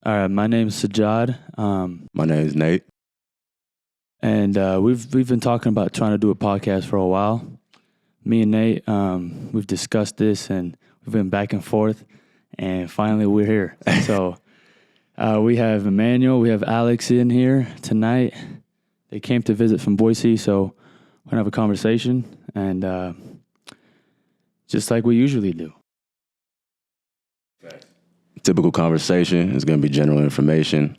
All right, my name's Sajad, My name is Nate. and we've been talking about trying to do a podcast for a while. Me and Nate, we've discussed this, and we've been back and forth, and finally we're here. So we have Emmanuel, we have Alex in here tonight. They came to visit from Boise, so we're gonna have a conversation, and just like we usually do. Typical conversation is going to be general information.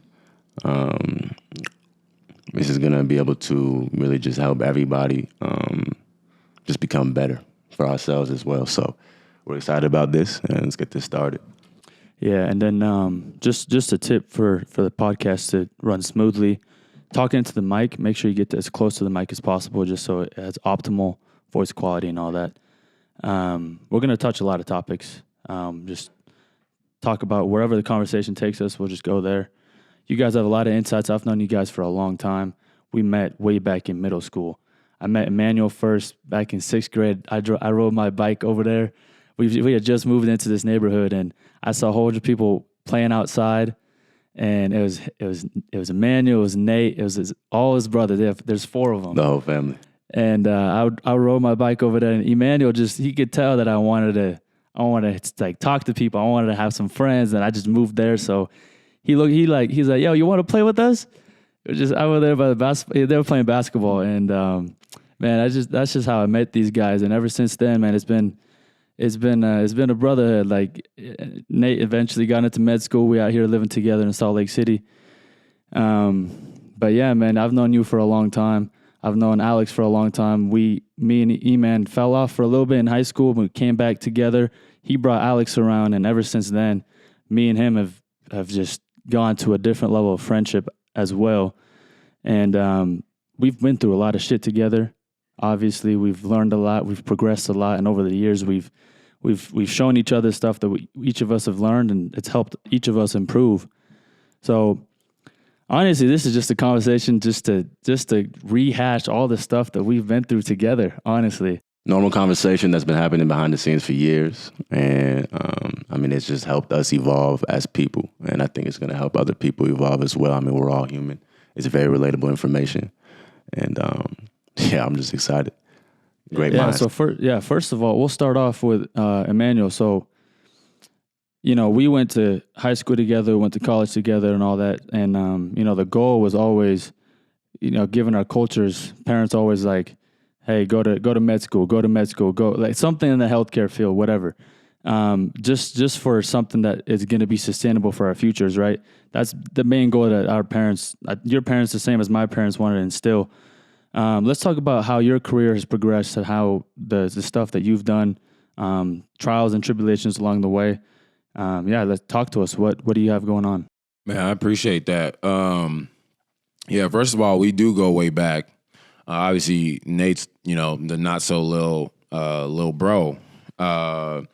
This is going to be able to really just help everybody just become better for ourselves as well. So we're excited about this, and let's get this started. Yeah, and then just a tip for the podcast to run smoothly. Talking into the mic, make sure you get as close to the mic as possible, just so it has optimal voice quality and all that. We're going to touch a lot of topics. Just talk about wherever the conversation takes us. We'll just go there. You guys have a lot of insights. I've known you guys for a long time. We met way back in middle school. I met Emmanuel first back in sixth grade. I rode my bike over there. We had just moved into this neighborhood, and I saw a whole bunch of people playing outside. And it was Emmanuel, it was Nate, all his brothers. There's four of them. The whole family. And I rode my bike over there, and Emmanuel he could tell that I wanted to like talk to people. I wanted to have some friends, and I just moved there. So he's like, yo, you want to play with us? I was there by the basketball. They were playing basketball, and man, that's just how I met these guys. And ever since then, man, it's been a brotherhood. Like Nate eventually got into med school. We out here living together in Salt Lake City. But yeah, man, I've known you for a long time. I've known Alex for a long time. Me and Eman fell off for a little bit in high school, but we came back together. He brought Alex around, and ever since then, me and him have just gone to a different level of friendship as well. And we've been through a lot of shit together. Obviously, we've learned a lot. We've progressed a lot, and over the years, we've shown each other stuff that each of us have learned, and it's helped each of us improve. So honestly, this is just a conversation just to rehash all the stuff that we've been through together, honestly. Normal conversation that's been happening behind the scenes for years. And it's just helped us evolve as people. And I think it's going to help other people evolve as well. I mean, we're all human. It's very relatable information. And I'm just excited. Great minds. So first of all, we'll start off with Emmanuel. So, we went to high school together, went to college together and all that. And, the goal was always, given our cultures, parents always like, hey, go to med school, go like something in the healthcare field, whatever. Just for something that is going to be sustainable for our futures, right? That's the main goal that our parents, your parents, the same as my parents wanted to instill. Let's talk about how your career has progressed and how the stuff that you've done, trials and tribulations along the way. Let's talk to us. What do you have going on? Man, I appreciate that. First of all, we do go way back. Obviously, Nate's, the not so little bro. But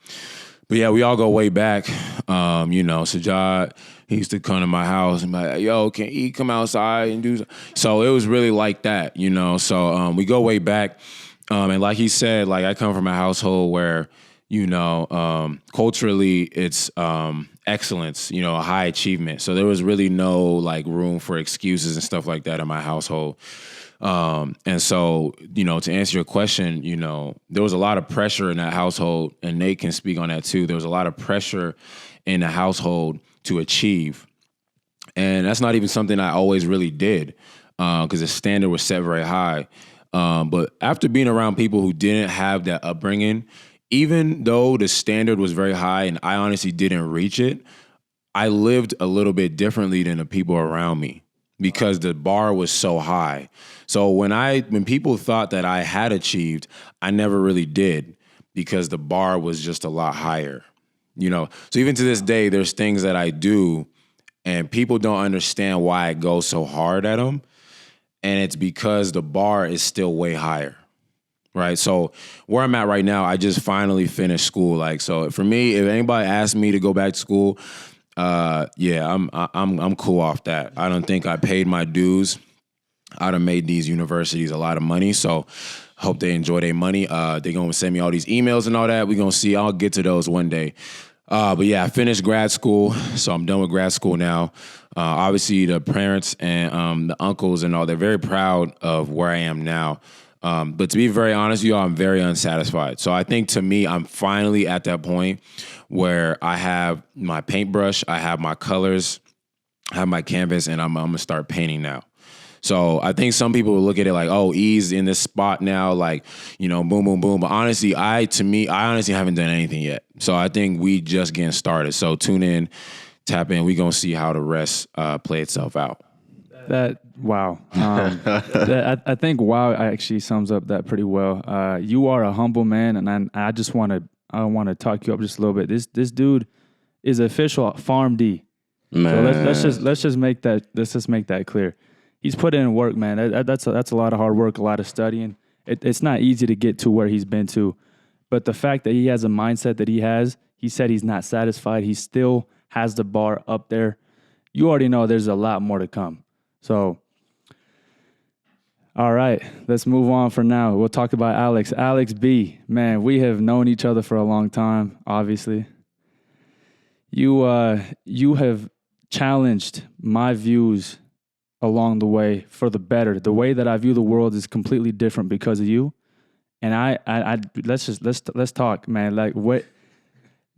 yeah, we all go way back. Sajad, he used to come to my house and be like, yo, can he come outside and do so? It was really like that, So we go way back. And like he said, like I come from a household where, culturally it's excellence, high achievement. So there was really no like room for excuses and stuff like that in my household. And so, to answer your question, there was a lot of pressure in that household, and Nate can speak on that too. There was a lot of pressure in the household to achieve. And that's not even something I always really did, because the standard was set very high. But after being around people who didn't have that upbringing, even though the standard was very high and I honestly didn't reach it, I lived a little bit differently than the people around me because the bar was so high. So when people thought that I had achieved, I never really did because the bar was just a lot higher. So even to this day, there's things that I do and people don't understand why I go so hard at them. And it's because the bar is still way higher. Right. So where I'm at right now, I just finally finished school. Like, so for me, if anybody asks me to go back to school, I'm cool off that. I don't think I paid my dues. I'd have made these universities a lot of money. So hope they enjoy their money. They're going to send me all these emails and all that. We're going to see. I'll get to those one day. But yeah, I finished grad school, so I'm done with grad school now. Obviously, the parents and the uncles and all, they're very proud of where I am now. But to be very honest with you, I'm very unsatisfied. So I think to me, I'm finally at that point where I have my paintbrush, I have my colors, I have my canvas, and I'm going to start painting now. So I think some people will look at it like, oh, E's in this spot now, like, boom, boom, boom. But honestly, I honestly haven't done anything yet. So I think we just getting started. So tune in, tap in. We're going to see how the rest play itself out. Wow. I think wow actually sums up that pretty well. You are a humble man, and I just want to talk you up just a little bit. This dude is official PharmD. Man. So let's just make that clear. He's put in work, man. That's a lot of hard work, a lot of studying. It's not easy to get to where he's been to, but the fact that he has a mindset that he said he's not satisfied. He still has the bar up there. You already know there's a lot more to come. So, all right, let's move on for now. We'll talk about Alex. Alex B, man, we have known each other for a long time, obviously. You have challenged my views along the way for the better. The way that I view the world is completely different because of you. And I let's talk, man. Like what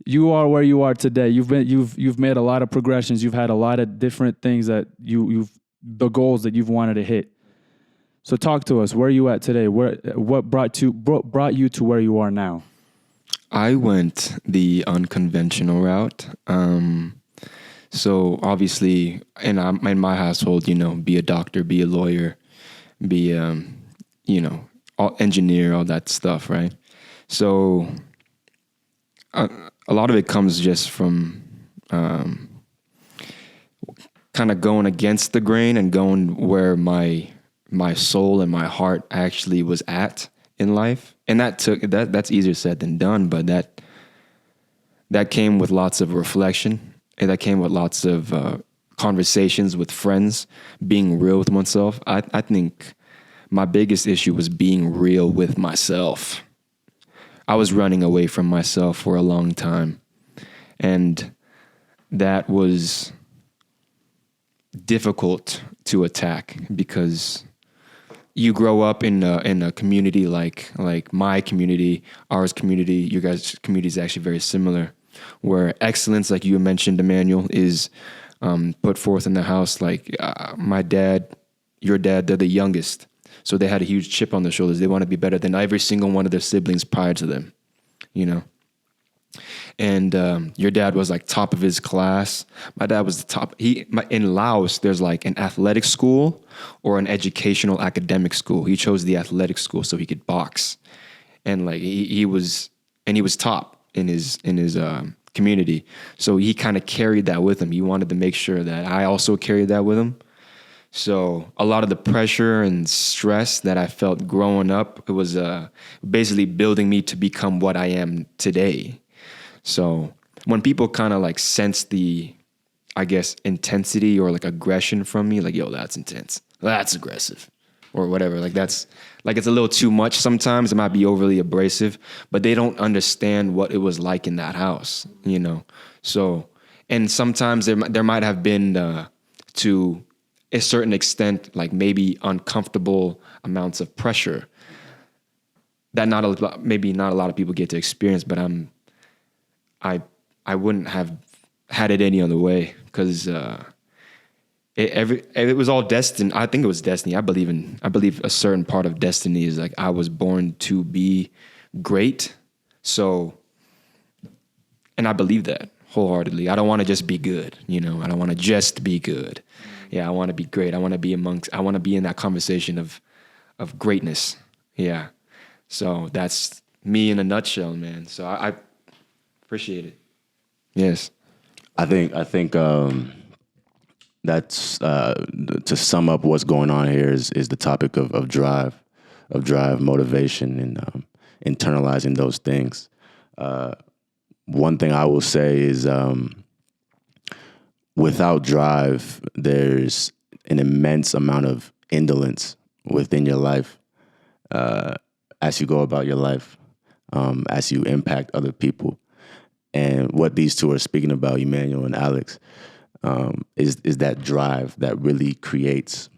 you are where you are today. You've made a lot of progressions. You've had a lot of different things that the goals that you've wanted to hit. So talk to us. Where are you at today? What brought you to where you are now? I went the unconventional route. So obviously, in my household, be a doctor, be a lawyer, be engineer, all that stuff, right? So a lot of it comes just from kind of going against the grain and going where my soul and my heart actually was at in life. And that's easier said than done, but that came with lots of reflection. And that came with lots of conversations with friends, being real with oneself. I think my biggest issue was being real with myself. I was running away from myself for a long time. And that was difficult to attack because you grow up in a community like my community, ours community, your guys' community is actually very similar, where excellence, like you mentioned, Emmanuel, is put forth in the house. Like my dad, your dad, they're the youngest. So they had a huge chip on their shoulders. They want to be better than every single one of their siblings prior to them, And your dad was like top of his class. My dad was the top. In Laos, there's like an athletic school or an educational academic school. He chose the athletic school so he could box. And like he was top in his community. So he kind of carried that with him. He wanted to make sure that I also carried that with him. So a lot of the pressure and stress that I felt growing up, it was basically building me to become what I am today. So when people kind of like sense the, I guess, intensity or like aggression from me, like, yo, that's intense, that's aggressive, or whatever. Like that's like it's a little too much sometimes. It might be overly abrasive, but they don't understand what it was like in that house, So, and sometimes there might have been to a certain extent, like maybe uncomfortable amounts of pressure that maybe not a lot of people get to experience, but I wouldn't have had it any other way because it was all destined. I think it was destiny. I believe a certain part of destiny is like I was born to be great. So, and I believe that wholeheartedly. I don't want to just be good, I don't want to just be good. Yeah, I want to be great. I want to be in that conversation of greatness. Yeah. So that's me in a nutshell, man. So I appreciate it. Yes. I think that's to sum up what's going on here is the topic of drive, motivation, and internalizing those things. One thing I will say is without drive, there's an immense amount of indolence within your life as you go about your life, as you impact other people. And what these two are speaking about, Emmanuel and Alex, is that drive that really creates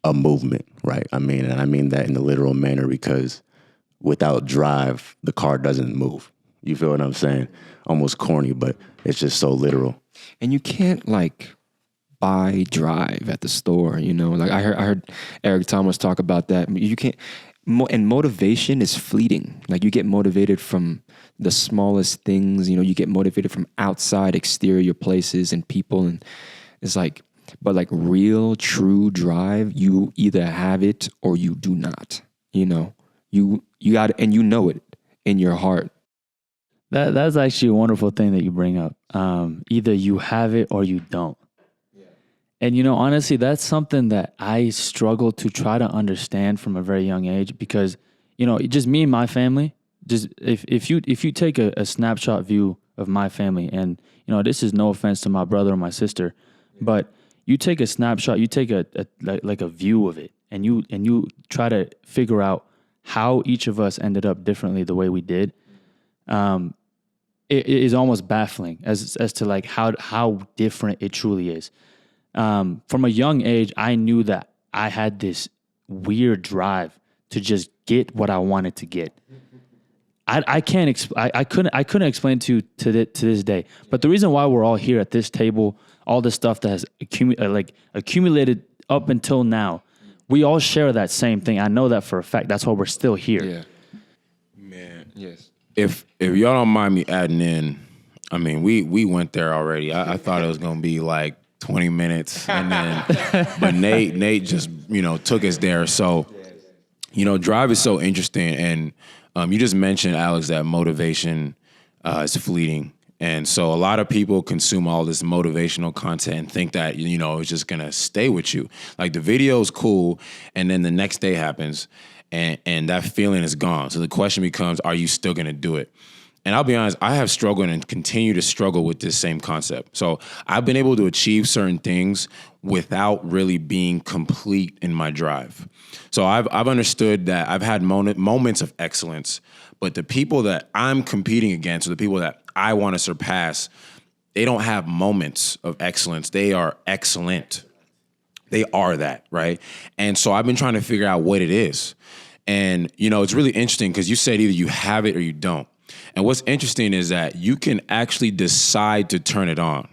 a movement, right? I mean, and I mean that in the literal manner, because without drive, the car doesn't move. You feel what I'm saying? Almost corny, but it's just so literal. And you can't like buy drive at the store, you know? Like I heard Eric Thomas talk about that. You can't, and motivation is fleeting. Like you get motivated from the smallest things, you know, you get motivated from outside exterior places and people. And it's like, but like real, true drive, you either have it or you do not, you know? You got it, and you know it in your heart. That's actually a wonderful thing that you bring up. Either you have it or you don't. Yeah. And you know, honestly, that's something that I struggle to try to understand from a very young age, because you know, just me and my family. Just if you take a snapshot view of my family, and you know, this is no offense to my brother or my sister, but you take a snapshot, you take a view of it, and you try to figure out how each of us ended up differently the way we did. It is almost baffling as to like how different it truly is. From a young age, I knew that I had this weird drive to just get what I wanted to get. I couldn't explain to this day. But the reason why we're all here at this table, all the stuff that has accumulated up until now, we all share that same thing. I know that for a fact. That's why we're still here. Yeah. Man. Yes. If y'all don't mind me adding in, I mean, we went there already. I thought it was gonna be like 20 minutes, and then but Nate just, you know, took us there. So, you know, drive is so interesting, and you just mentioned, Alex, that motivation is fleeting. And so a lot of people consume all this motivational content and think that, you know, it's just going to stay with you. Like the video is cool, and then the next day happens, and that feeling is gone. So the question becomes, are you still going to do it? And I'll be honest, I have struggled and continue to struggle with this same concept. So I've been able to achieve certain things without really being complete in my drive. So I've understood that I've had moments of excellence, but the people that I'm competing against, or the people that I want to surpass, they don't have moments of excellence. They are excellent. They are that, right? And so I've been trying to figure out what it is. And, you know, it's really interesting because you said either you have it or you don't. And what's interesting is that you can actually decide to turn it on,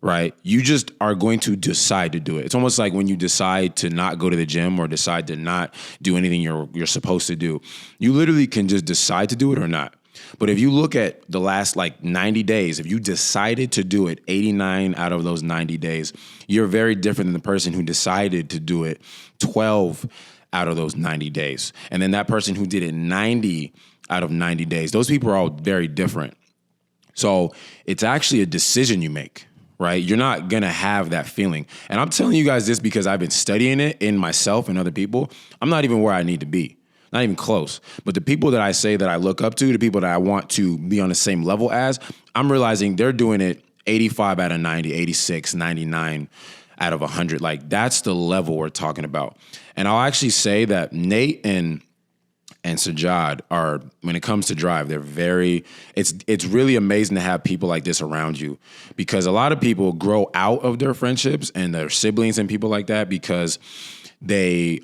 right? You just are going to decide to do it. It's almost like when you decide to not go to the gym or decide to not do anything you're supposed to do. You literally can just decide to do it or not. But if you look at the last like 90 days, if you decided to do it 89 out of those 90 days, you're very different than the person who decided to do it 12 out of those 90 days. And then that person who did it 90 out of 90 days, those people are all very different. So it's actually a decision you make, right? You're not going to have that feeling. And I'm telling you guys this because I've been studying it in myself and other people. I'm not even where I need to be. Not even close. But the people that I say that I look up to, the people that I want to be on the same level as, I'm realizing they're doing it 85 out of 90, 86, 99 out of 100. Like, that's the level we're talking about. And I'll actually say that Nate and Sajjad are, when it comes to drive, they're very, it's really amazing to have people like this around you, because a lot of people grow out of their friendships and their siblings and people like that because they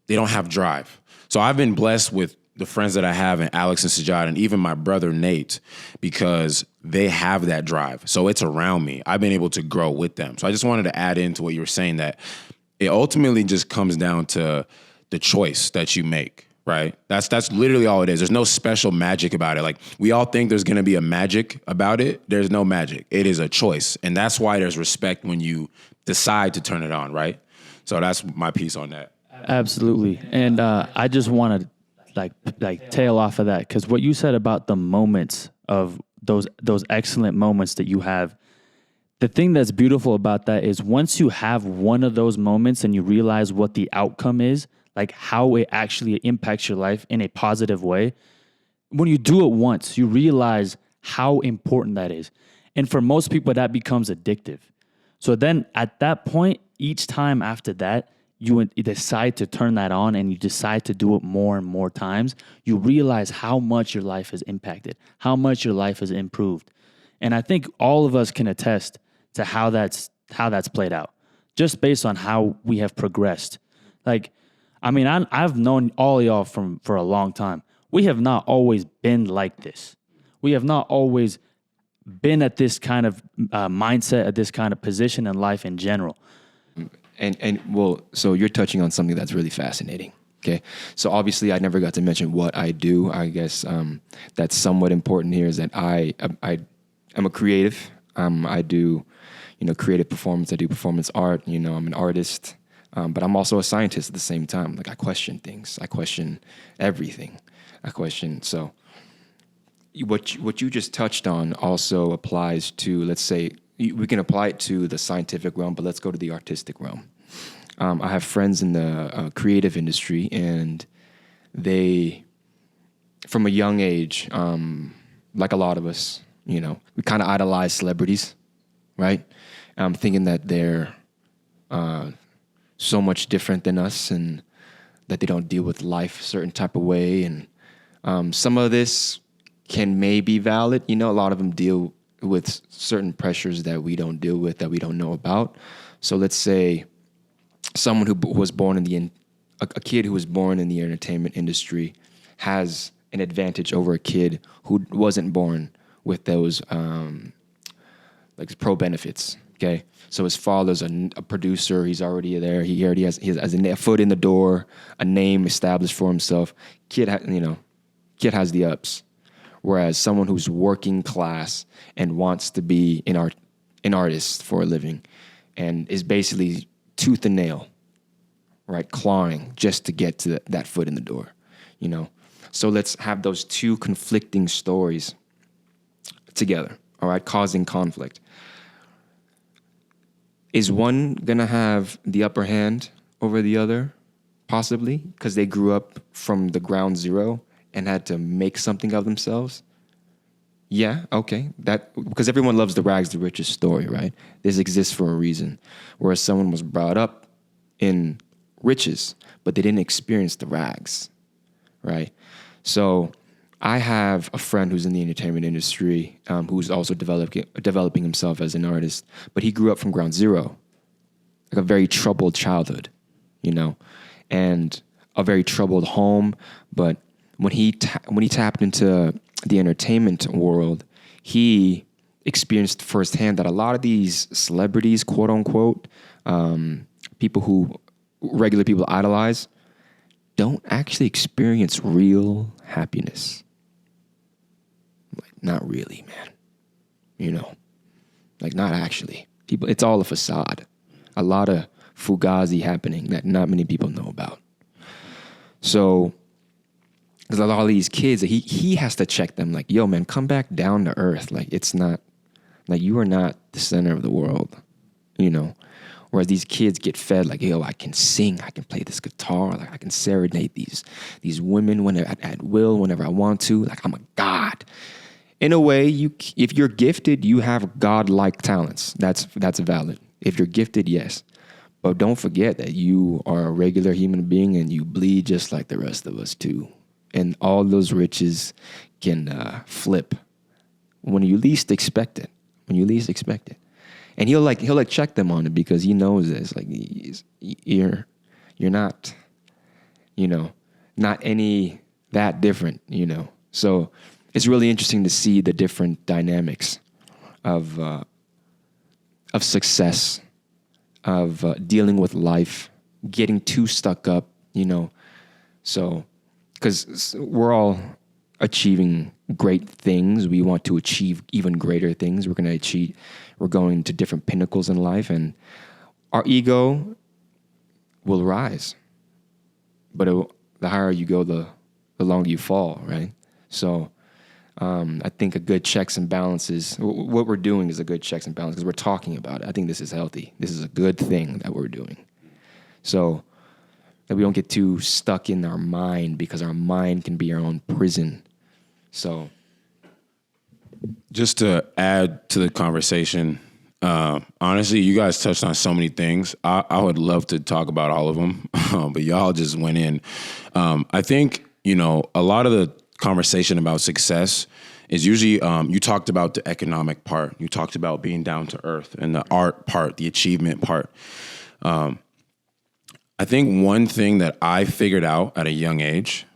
they don't have drive. So I've been blessed with the friends that I have, and Alex and Sajjad, and even my brother Nate, because they have that drive. So it's around me. I've been able to grow with them. So I just wanted to add into what you were saying, that it ultimately just comes down to the choice that you make, right? That's literally all it is. There's no special magic about it. Like, we all think there's going to be a magic about it. There's no magic. It is a choice. And that's why there's respect when you decide to turn it on, right? So that's my piece on that. Absolutely. And I just want to like tail off of that, because what you said about the moments of those excellent moments that you have, the thing that's beautiful about that is once you have one of those moments and you realize what the outcome is, like how it actually impacts your life in a positive way, when you do it once, you realize how important that is. And for most people, that becomes addictive. So then at that point, each time after that, you decide to turn that on and you decide to do it more and more times, you realize how much your life has impacted, how much your life has improved. And I think all of us can attest to how that's played out, just based on how we have progressed. Like, I mean, I've known all y'all for a long time. We have not always been like this. We have not always been at this kind of mindset, at this kind of position in life in general. And well, so you're touching on something that's really fascinating. Okay, so obviously I never got to mention what I do. I guess that's somewhat important here is that I am a creative. I do, creative performance. I do performance art. I'm an artist, but I'm also a scientist at the same time. Like I question things. I question everything. So what you just touched on also applies to, let's say, we can apply it to the scientific realm, but let's go to the artistic realm. I have friends in the creative industry, and they, from a young age, like a lot of us, we kind of idolize celebrities, right? Thinking that they're so much different than us and that they don't deal with life a certain type of way. And some of this can maybe valid. A lot of them deal with certain pressures that we don't deal with, that we don't know about. So let's say someone who was born in a kid who was born in the entertainment industry has an advantage over a kid who wasn't born with those like pro benefits. Okay, so his father's a producer. He's already there. He already has a foot in the door, a name established for himself. Kid has the ups. Whereas someone who's working class and wants to be an artist for a living and is basically tooth and nail, right, clawing just to get to that foot in the door, So let's have those two conflicting stories together, all right, causing conflict. Is one going to have the upper hand over the other? Possibly, because they grew up from the ground zero and had to make something of themselves? Yeah, okay. Because everyone loves the rags to riches story, right? This exists for a reason. Whereas someone was brought up in riches, but they didn't experience the rags, right? So I have a friend who's in the entertainment industry, who's also developing himself as an artist, but he grew up from ground zero, like a very troubled childhood, and a very troubled home. But when he tapped into the entertainment world, he experienced firsthand that a lot of these celebrities, quote unquote, people who regular people idolize, don't actually experience real happiness. Like, not really, man. Like, not actually. People, it's all a facade. A lot of fugazi happening that not many people know about. So, because a lot of these kids, he has to check them like, yo, man, come back down to earth. Like, it's not, like, you are not the center of the world, Whereas these kids get fed like, yo, I can sing, I can play this guitar, like I can serenade these women whenever at will, whenever I want to. Like, I'm a god. In a way, if you're gifted, you have godlike talents. That's valid. If you're gifted, yes. But don't forget that you are a regular human being and you bleed just like the rest of us too. And all those riches can flip when you least expect it. And he'll check them on it because he knows this. Like, you're not, not any that different, So it's really interesting to see the different dynamics of success, of dealing with life, getting too stuck up, So, because we're all achieving great things. We want to achieve even greater things. We're going to different pinnacles in life, and our ego will rise. But the higher you go, the longer you fall, right? So I think a good checks and balances, what we're doing is a good checks and balances because we're talking about it. I think this is healthy. This is a good thing that we're doing. So that we don't get too stuck in our mind, because our mind can be our own prison. So just to add to the conversation, Honestly, you guys touched on so many things. I would love to talk about all of them, but y'all just went in. I think, a lot of the conversation about success is usually, you talked about the economic part. You talked about being down to earth and the art part, the achievement part. I think one thing that I figured out at a young age,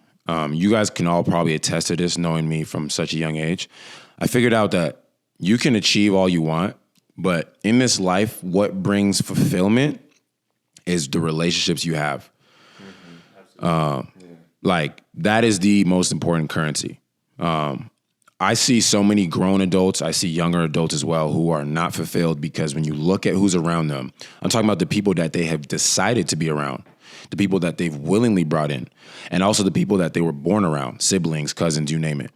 you guys can all probably attest to this knowing me from such a young age. I figured out that you can achieve all you want, but in this life, what brings fulfillment is the relationships you have. Like, that is the most important currency. I see so many grown adults, I see younger adults as well, who are not fulfilled because when you look at who's around them, I'm talking about the people that they have decided to be around, the people that they've willingly brought in, and also the people that they were born around, siblings, cousins, you name it.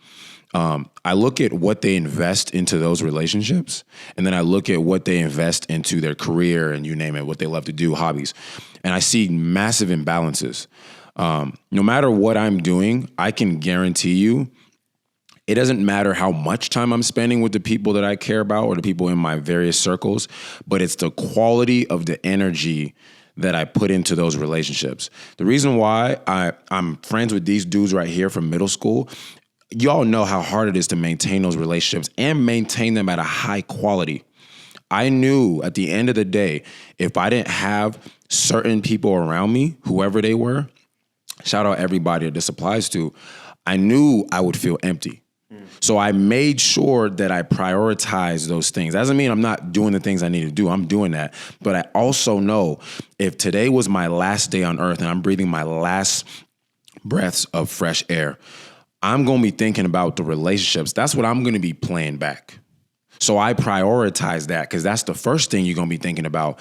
I look at what they invest into those relationships, and then I look at what they invest into their career and you name it, what they love to do, hobbies. And I see massive imbalances. No matter what I'm doing, I can guarantee you, it doesn't matter how much time I'm spending with the people that I care about or the people in my various circles, but it's the quality of the energy that I put into those relationships. The reason why I'm friends with these dudes right here from middle school, y'all know how hard it is to maintain those relationships and maintain them at a high quality. I knew at the end of the day, if I didn't have certain people around me, whoever they were, shout out everybody that this applies to, I knew I would feel empty. So I made sure that I prioritize those things. That doesn't mean I'm not doing the things I need to do. I'm doing that. But I also know if today was my last day on earth and I'm breathing my last breaths of fresh air, I'm going to be thinking about the relationships. That's what I'm going to be playing back. So I prioritize that because that's the first thing you're going to be thinking about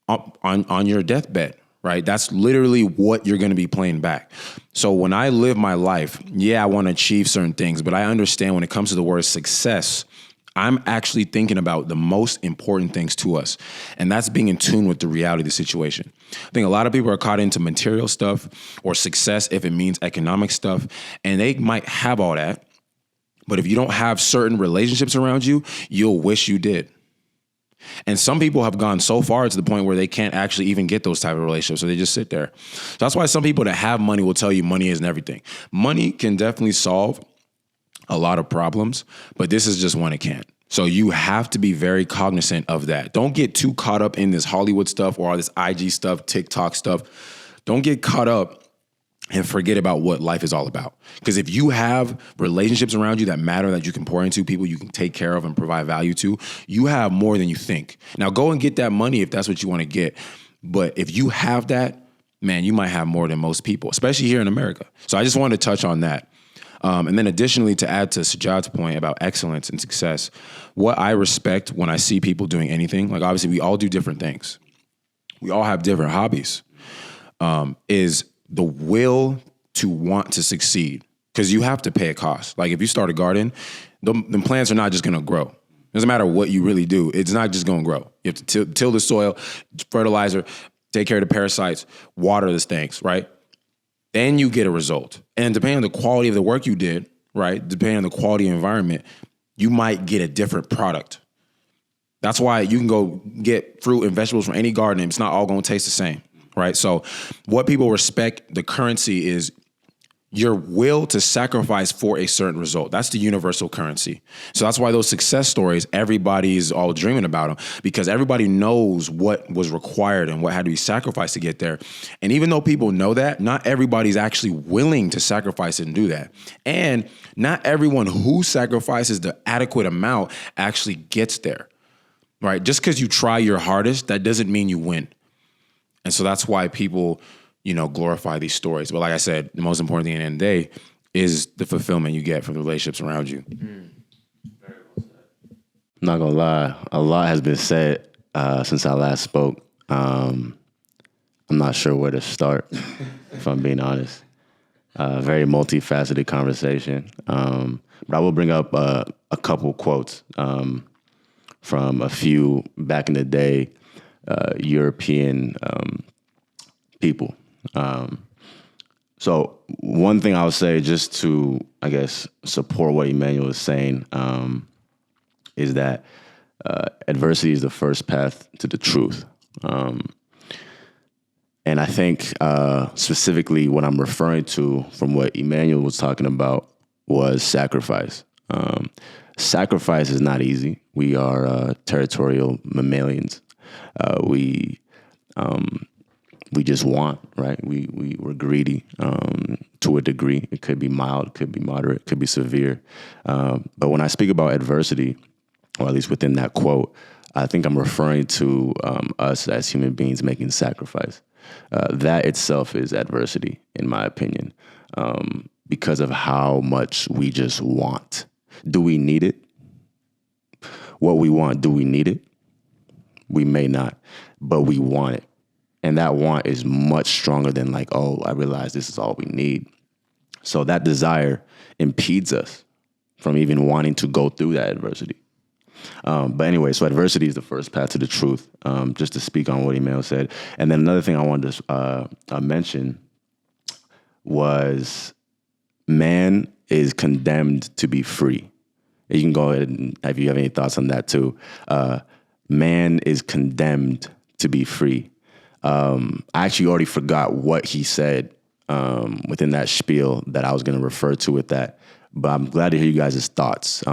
on your deathbed. Right? That's literally what you're going to be playing back. So when I live my life, I want to achieve certain things, but I understand when it comes to the word success, I'm actually thinking about the most important things to us. And that's being in tune with the reality of the situation. I think a lot of people are caught into material stuff or success if it means economic stuff, and they might have all that. But if you don't have certain relationships around you, you'll wish you did. And some people have gone so far to the point where they can't actually even get those type of relationships. So they just sit there. So that's why some people that have money will tell you money isn't everything. Money can definitely solve a lot of problems, but this is just one it can't. So you have to be very cognizant of that. Don't get too caught up in this Hollywood stuff or all this IG stuff, TikTok stuff. Don't get caught up and forget about what life is all about. Because if you have relationships around you that matter, that you can pour into, people you can take care of and provide value to, you have more than you think. Now go and get that money if that's what you want to get. But if you have that, man, you might have more than most people, especially here in America. So I just wanted to touch on that. And then additionally, to add to Sajad's point about excellence and success, what I respect when I see people doing anything, like obviously we all do different things. We all have different hobbies, is the will to want to succeed, because you have to pay a cost. Like if you start a garden, the plants are not just going to grow. It doesn't matter what you really do. It's not just going to grow. You have to till the soil, fertilizer, take care of the parasites, water the things, right? Then you get a result. And depending on the quality of the work you did, right, depending on the quality of environment, you might get a different product. That's why you can go get fruit and vegetables from any garden. It's not all going to taste the same. Right. So what people respect the currency is your will to sacrifice for a certain result. That's the universal currency. So that's why those success stories, everybody's all dreaming about them, because everybody knows what was required and what had to be sacrificed to get there. And even though people know that, not everybody's actually willing to sacrifice and do that. And not everyone who sacrifices the adequate amount actually gets there. Right. Just because you try your hardest, that doesn't mean you win. And so that's why people, glorify these stories. But like I said, the most important thing at the end of the day is the fulfillment you get from the relationships around you. I'm not going to lie. A lot has been said since I last spoke. I'm not sure where to start, if I'm being honest. Very multifaceted conversation. But I will bring up a couple quotes from a few back in the day European people. So one thing I would say, just to, I guess, support what Emmanuel is saying, is that adversity is the first path to the truth. And I think specifically what I'm referring to from what Emmanuel was talking about was sacrifice. Sacrifice is not easy. We are territorial mammalians. We just want, right? We're greedy to a degree. It could be mild, it could be moderate, it could be severe. But when I speak about adversity, or at least within that quote, I think I'm referring to us as human beings making sacrifice. That itself is adversity, in my opinion, because of how much we just want. Do we need it? What we want, do we need it? We may not, but we want it. And that want is much stronger than like, oh, I realize this is all we need. So that desire impedes us from even wanting to go through that adversity. But anyway, so adversity is the first path to the truth, just to speak on what Emmanuel said. And then another thing I wanted to mention was man is condemned to be free. You can go ahead and if you have any thoughts on that too. Man is condemned to be free. I actually already forgot what he said within that spiel that I was going to refer to with that. But I'm glad to hear you guys' thoughts.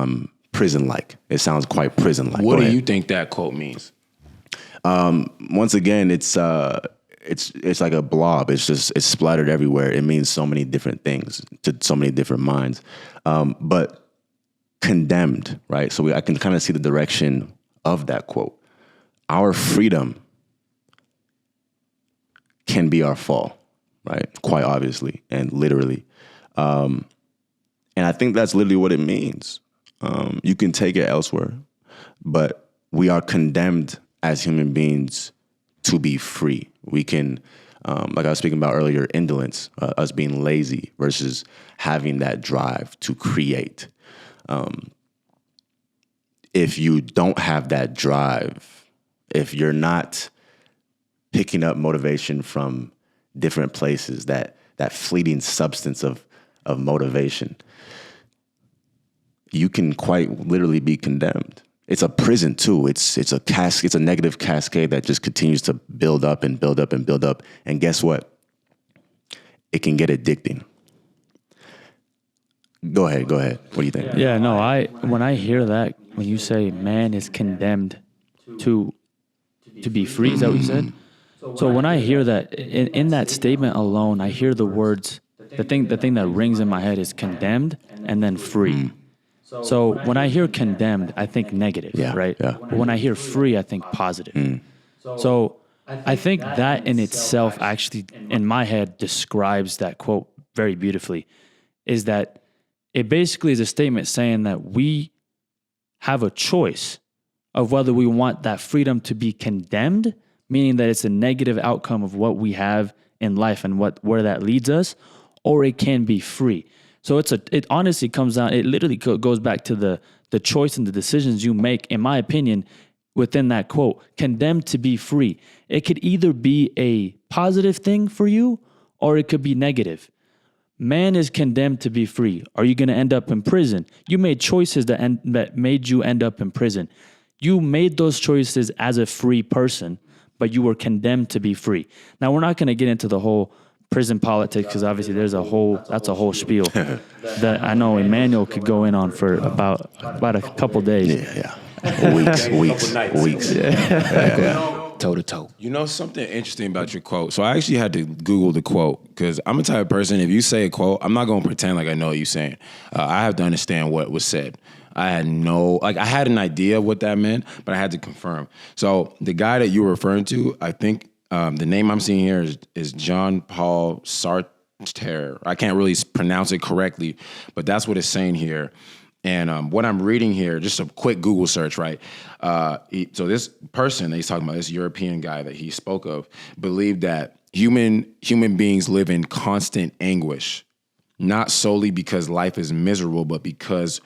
Prison-like. It sounds quite prison-like. What do you think that quote means? Once again, it's like a blob. It's splattered everywhere. It means so many different things to so many different minds. But condemned, right? So I can kind of see the direction of that quote. Our freedom can be our fall, right? Quite obviously and literally. And I think that's literally what it means. You can take it elsewhere, but we are condemned as human beings to be free. We can, like I was speaking about earlier, indolence, us being lazy versus having that drive to create. If you don't have that drive, if you're not picking up motivation from different places, that fleeting substance of motivation, you can quite literally be condemned. It's a prison too. It's a negative cascade that just continues to build up and build up and build up. And guess what? It can get addicting. Go ahead. What do you think? Yeah, no, when I hear that, when you say man is condemned to be free, is that what you said? So when I hear that, in that statement alone, I hear the words, the thing that rings in my head is condemned and then free. So when I hear condemned, I think negative, right? Yeah. But when I hear free, I think positive. So I think that in itself actually, in my head, describes that quote very beautifully, is that it basically is a statement saying that we have a choice of whether we want that freedom to be condemned, meaning that it's a negative outcome of what we have in life and where that leads us, or it can be free. So it honestly comes down, it literally goes back to the choice and the decisions you make, in my opinion, within that quote, condemned to be free. It could either be a positive thing for you or it could be negative. Man is condemned to be free. Are you going to end up in prison? You made choices that made you end up in prison. You made those choices as a free person, but you were condemned to be free. Now, we're not going to get into the whole prison politics because obviously that's a whole spiel that I know Emmanuel could go in on for about a couple days. Weeks. Toe to toe. You know something interesting about your quote? So I actually had to Google the quote because I'm the type of person, if you say a quote, I'm not going to pretend like I know what you're saying. I have to understand what was said. I had an idea of what that meant, but I had to confirm. So the guy that you were referring to, I think the name I'm seeing here is John Paul Sartre. I can't really pronounce it correctly, but that's what it's saying here. And what I'm reading here, just a quick Google search, right? So this person that he's talking about, this European guy that he spoke of, believed that human beings live in constant anguish, not solely because life is miserable, but because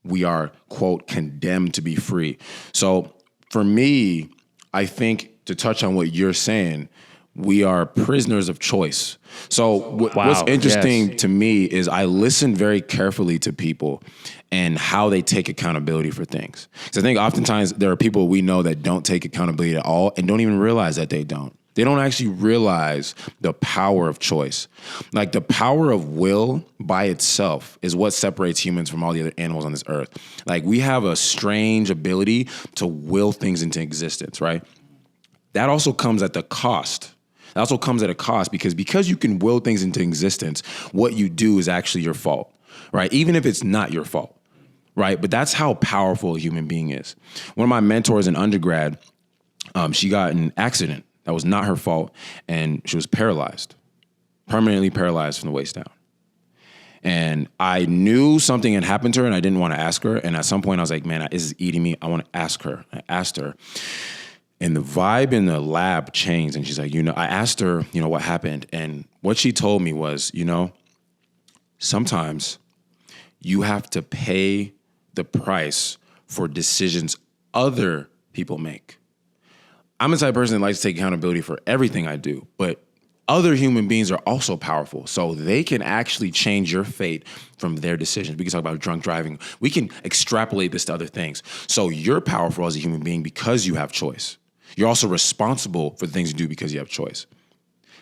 we are, quote, condemned to be free. So for me, I think to touch on what you're saying, we are prisoners of choice. So what's interesting to me is I listen very carefully to people and how they take accountability for things. Because I think oftentimes there are people we know that don't take accountability at all and don't even realize that they don't. They don't actually realize the power of choice. Like the power of will by itself is what separates humans from all the other animals on this earth. Like we have a strange ability to will things into existence, right? That also comes at the cost. That also comes at a cost because you can will things into existence, what you do is actually your fault, right? Even if it's not your fault, right? But that's how powerful a human being is. One of my mentors in undergrad, she got in an accident. That was not her fault, and she was paralyzed, permanently paralyzed from the waist down. And I knew something had happened to her, and I didn't want to ask her. And at some point, I was like, man, this is eating me. I want to ask her. I asked her. And the vibe in the lab changed. And she's like, I asked her, what happened. And what she told me was, sometimes you have to pay the price for decisions other people make. I'm the type of person that likes to take accountability for everything I do, but other human beings are also powerful. So they can actually change your fate from their decisions. We can talk about drunk driving. We can extrapolate this to other things. So you're powerful as a human being because you have choice. You're also responsible for the things you do because you have choice.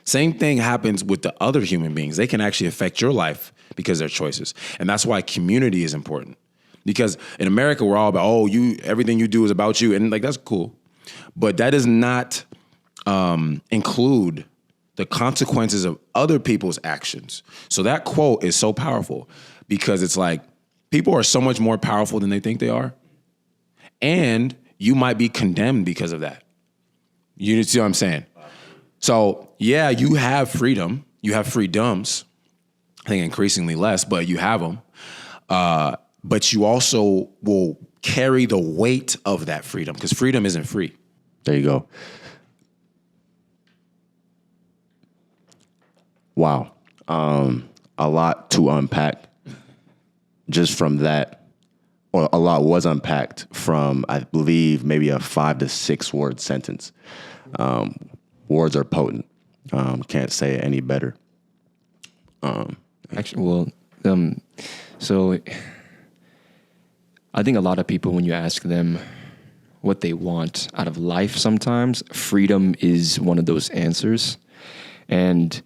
Same thing happens with the other human beings. They can actually affect your life because of their choices. And that's why community is important. Because in America, we're all about, everything you do is about you. And like, that's cool. But that does not include the consequences of other people's actions. So that quote is so powerful because it's like, people are so much more powerful than they think they are. And you might be condemned because of that. You see what I'm saying? So, yeah, you have freedom. You have freedoms. I think increasingly less, but you have them. But you also will carry the weight of that freedom because freedom isn't free. There you go. Wow. A lot to unpack just from that, or a lot was unpacked from, I believe, maybe a 5 to 6 word sentence. Words are potent. Can't say it any better. So I think a lot of people, when you ask them what they want out of life, sometimes freedom is one of those answers. And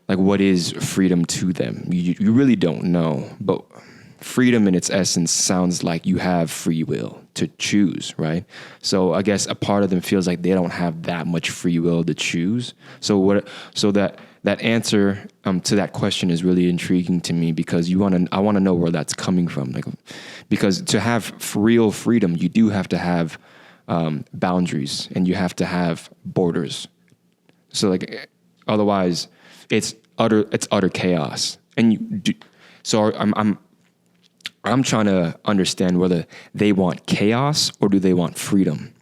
like, what is freedom to them? You really don't know. But freedom in its essence sounds like you have free will to choose, right? So I guess a part of them feels like they don't have that much free will to choose. So that answer to that question is really intriguing to me because I want to know where that's coming from. Like, because to have real freedom, you do have to have boundaries and you have to have borders. So like, otherwise, it's utter chaos. And so I'm trying to understand whether they want chaos or do they want freedom,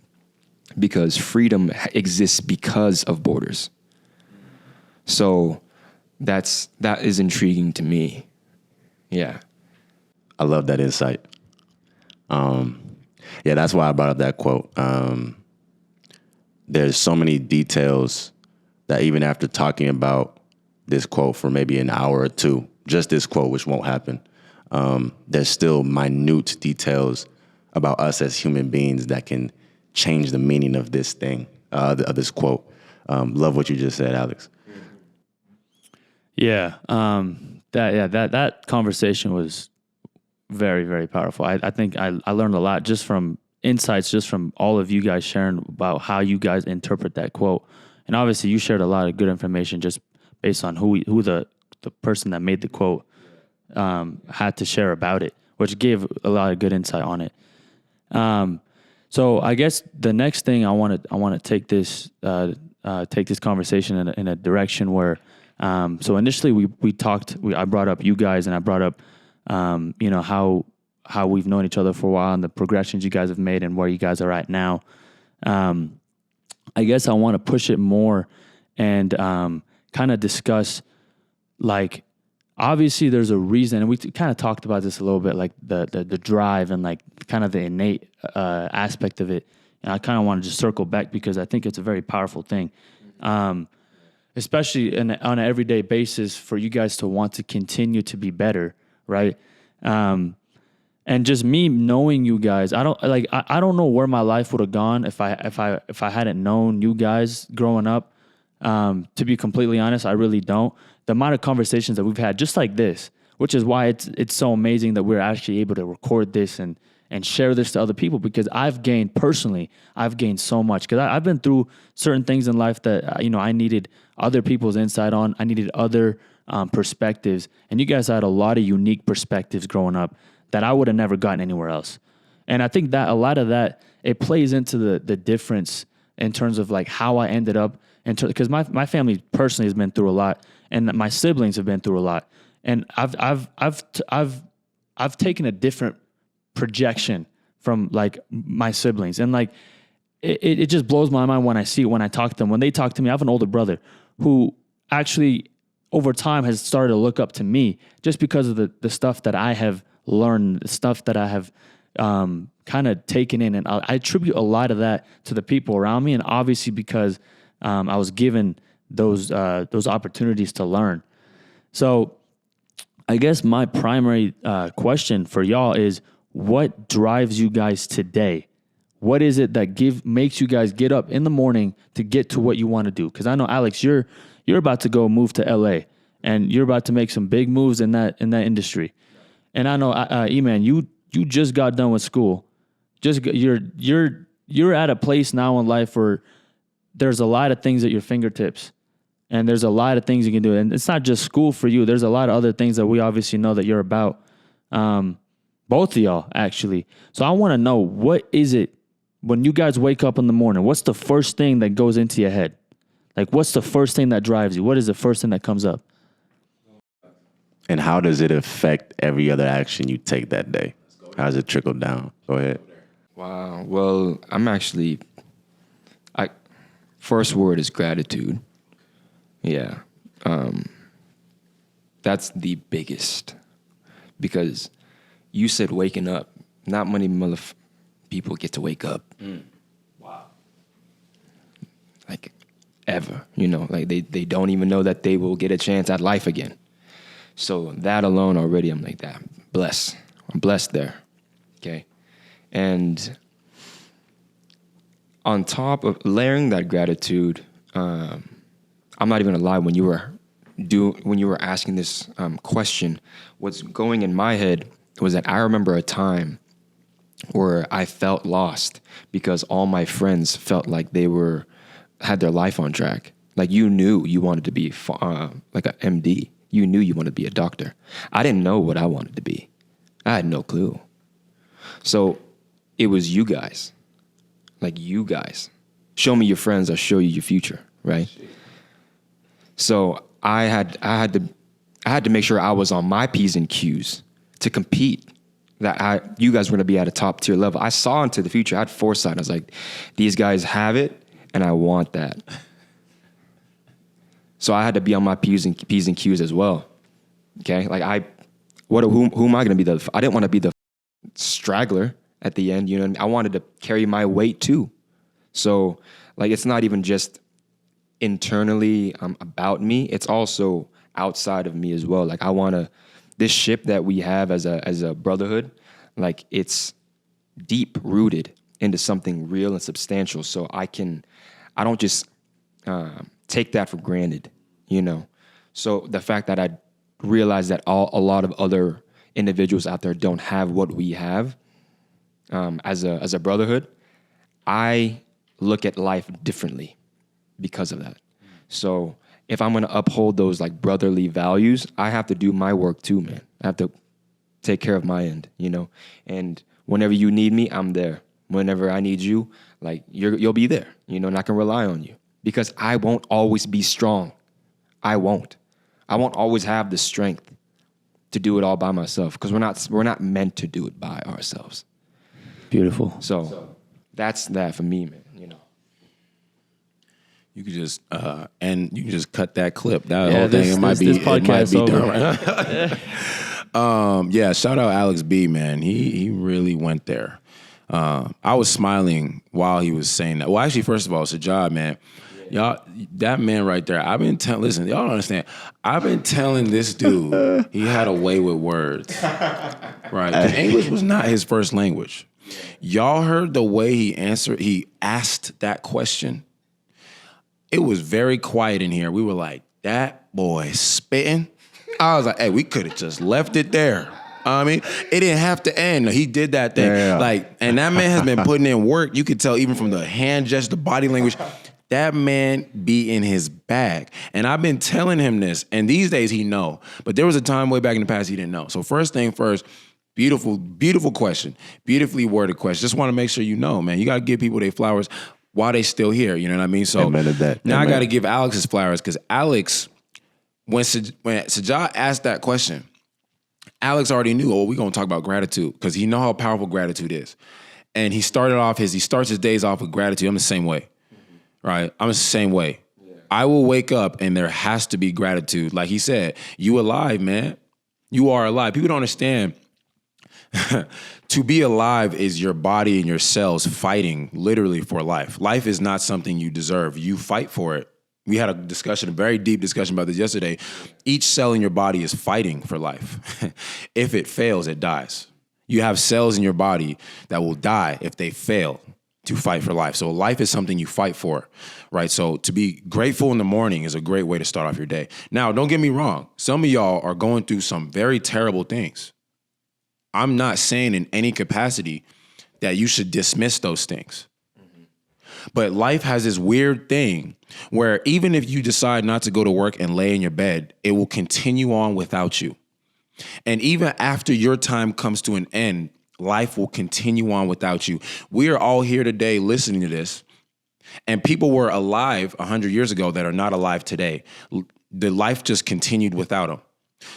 because freedom exists because of borders. So that is intriguing to me. Yeah. I love that insight. Yeah, that's why I brought up that quote. There's so many details that even after talking about this quote for maybe an hour or two, just this quote, which won't happen, there's still minute details about us as human beings that can change the meaning of this thing, of this quote. Love what you just said, Alex. Yeah, that conversation was very, very powerful. I think I learned a lot just from insights, just from all of you guys sharing about how you guys interpret that quote. And obviously you shared a lot of good information just based on who the person that made the quote had to share about it, which gave a lot of good insight on it. So I guess the next thing I want to take this conversation in a direction where, so initially we talked, I brought up you guys and I brought up, how we've known each other for a while and the progressions you guys have made and where you guys are at now. I guess I want to push it more and kind of discuss, like, obviously there's a reason, and we kind of talked about this a little bit, like the drive and like kind of the innate aspect of it. And I kind of want to just circle back because I think it's a very powerful thing. especially on an everyday basis, for you guys to want to continue to be better, right? And just me knowing you guys, I don't know where my life would have gone if I hadn't known you guys growing up. To be completely honest, I really don't. The amount of conversations that we've had, just like this, which is why it's so amazing that we're actually able to record this and share this to other people, because I've gained so much, because I've been through certain things in life that I needed other people's insight on. I needed other perspectives, and you guys had a lot of unique perspectives growing up that I would have never gotten anywhere else. And I think that a lot of that, it plays into the difference in terms of like how I ended up, because my family personally has been through a lot, and my siblings have been through a lot, and I've taken a different projection from like my siblings, and like it just blows my mind when I see it, when I talk to them, when they talk to me. I have an older brother who actually over time has started to look up to me just because of the stuff that I have learned, the stuff that I have kind of taken in, and I attribute a lot of that to the people around me, and obviously because I was given those opportunities to learn. So I guess my primary question for y'all is, what drives you guys today? What is it that makes you guys get up in the morning to get to what you want to do? Because I know, Alex, you're about to go move to LA, and you're about to make some big moves in that industry. And I know, Eman, you just got done with school. You're at a place now in life where there's a lot of things at your fingertips, and there's a lot of things you can do. And it's not just school for you. There's a lot of other things that we obviously know that you're about. Both of y'all, actually. So I want to know, what is it when you guys wake up in the morning? What's the first thing that goes into your head? Like, what's the first thing that drives you? What is the first thing that comes up? And how does it affect every other action you take that day? How does it trickle down? Go ahead. Wow. Well, first word is gratitude. Yeah. That's the biggest, because you said waking up. Not many people get to wake up. Wow. Like, ever. Like they don't even know that they will get a chance at life again. So that alone already, I'm like, that blessed. I'm blessed there. Okay. And on top of layering that gratitude, I'm not even gonna lie, when you were asking this question, what's going in my head was that I remember a time where I felt lost because all my friends felt like they had their life on track. Like, you knew you wanted to be like an MD. You knew you wanted to be a doctor. I didn't know what I wanted to be. I had no clue. So it was you guys. Like, you guys. Show me your friends, I'll show you your future, right? So I had to make sure I was on my P's and Q's to compete, that you guys were going to be at a top tier level. I saw into the future. I had foresight. I was like, these guys have it, and I want that. So I had to be on my P's and Q's as well. Okay, like who am I going to be? I didn't want to be the straggler at the end. You know what I mean? I wanted to carry my weight too. So like, it's not even just internally about me. It's also outside of me as well. Like, I want to. This ship that we have as a brotherhood, like, it's deep rooted into something real and substantial. So I don't just take that for granted, So the fact that I realized that a lot of other individuals out there don't have what we have as a brotherhood, I look at life differently because of that. So if I'm going to uphold those like brotherly values, I have to do my work too, man. I have to take care of my end, And whenever you need me, I'm there. Whenever I need you, like, you'll be there, and I can rely on you, because I won't always be strong. I won't always have the strength to do it all by myself, because we're not meant to do it by ourselves. Beautiful. So that's that for me, man. You could just cut that clip. That whole thing, this it might be podcast done right. Yeah, shout out Alex B, man. He really went there. I was smiling while he was saying that. Well, actually, first of all, it's a job, man. Y'all, that man right there, I've been telling, listen, y'all don't understand. I've been telling this dude he had a way with words, right? 'Cause English was not his first language. Y'all heard the way he asked that question? It was very quiet in here. We were like, that boy spitting. I was like, hey, we could have just left it there. I mean, it didn't have to end. He did that thing. Yeah. Like, and that man has been putting in work. You could tell even from the hand gesture, the body language. That man be in his bag. And I've been telling him this, and these days he know. But there was a time way back in the past he didn't know. So first thing first, beautiful, beautiful question. Beautifully worded question. Just want to make sure you know, man. You got to give people their flowers while they still here. You know what I mean? So Amen to that. now Amen. I got to give Alex his flowers because Alex, when Sajah asked that question, Alex already knew, oh, we're going to talk about gratitude because he know how powerful gratitude is. And he starts his days off with gratitude. I'm the same way. Right? I'm the same way. Yeah. I will wake up and there has to be gratitude. Like he said, you alive, man. You are alive. People don't understand. To be alive is your body and your cells fighting literally for life. Life is not something you deserve. You fight for it. We had a very deep discussion about this yesterday. Each cell in your body is fighting for life. If it fails, it dies. You have cells in your body that will die if they fail to fight for life. So life is something you fight for, right? So to be grateful in the morning is a great way to start off your day. Now, don't get me wrong. Some of y'all are going through some very terrible things. I'm not saying in any capacity that you should dismiss those things. But life has this weird thing where even if you decide not to go to work and lay in your bed, it will continue on without you. And even after your time comes to an end, life will continue on without you. We are all here today listening to this, and people were alive 100 years ago that are not alive today. The life just continued without them.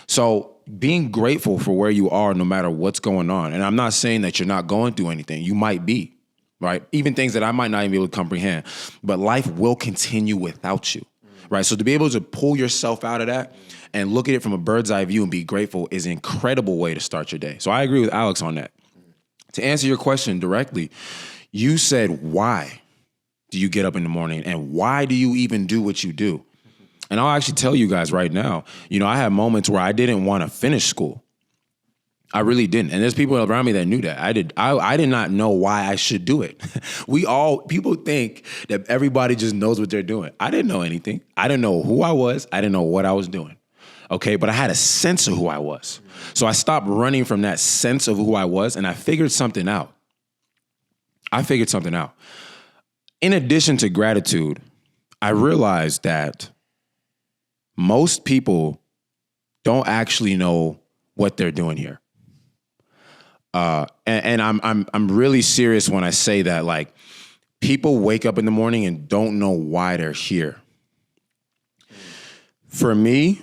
So being grateful for where you are no matter what's going on, and I'm not saying that you're not going through anything. You might be, right? Even things that I might not even be able to comprehend, but life will continue without you, right? So to be able to pull yourself out of that and look at it from a bird's eye view and be grateful is an incredible way to start your day. So I agree with Alex on that. To answer your question directly, you said, why do you get up in the morning and why do you even do what you do? And I'll actually tell you guys right now, I had moments where I didn't want to finish school. I really didn't. And there's people around me that knew that. I did not know why I should do it. People think that everybody just knows what they're doing. I didn't know anything. I didn't know who I was. I didn't know what I was doing. Okay, but I had a sense of who I was. So I stopped running from that sense of who I was, and I figured something out. In addition to gratitude, I realized that most people don't actually know what they're doing here. And I'm really serious when I say that. Like, people wake up in the morning and don't know why they're here. For me,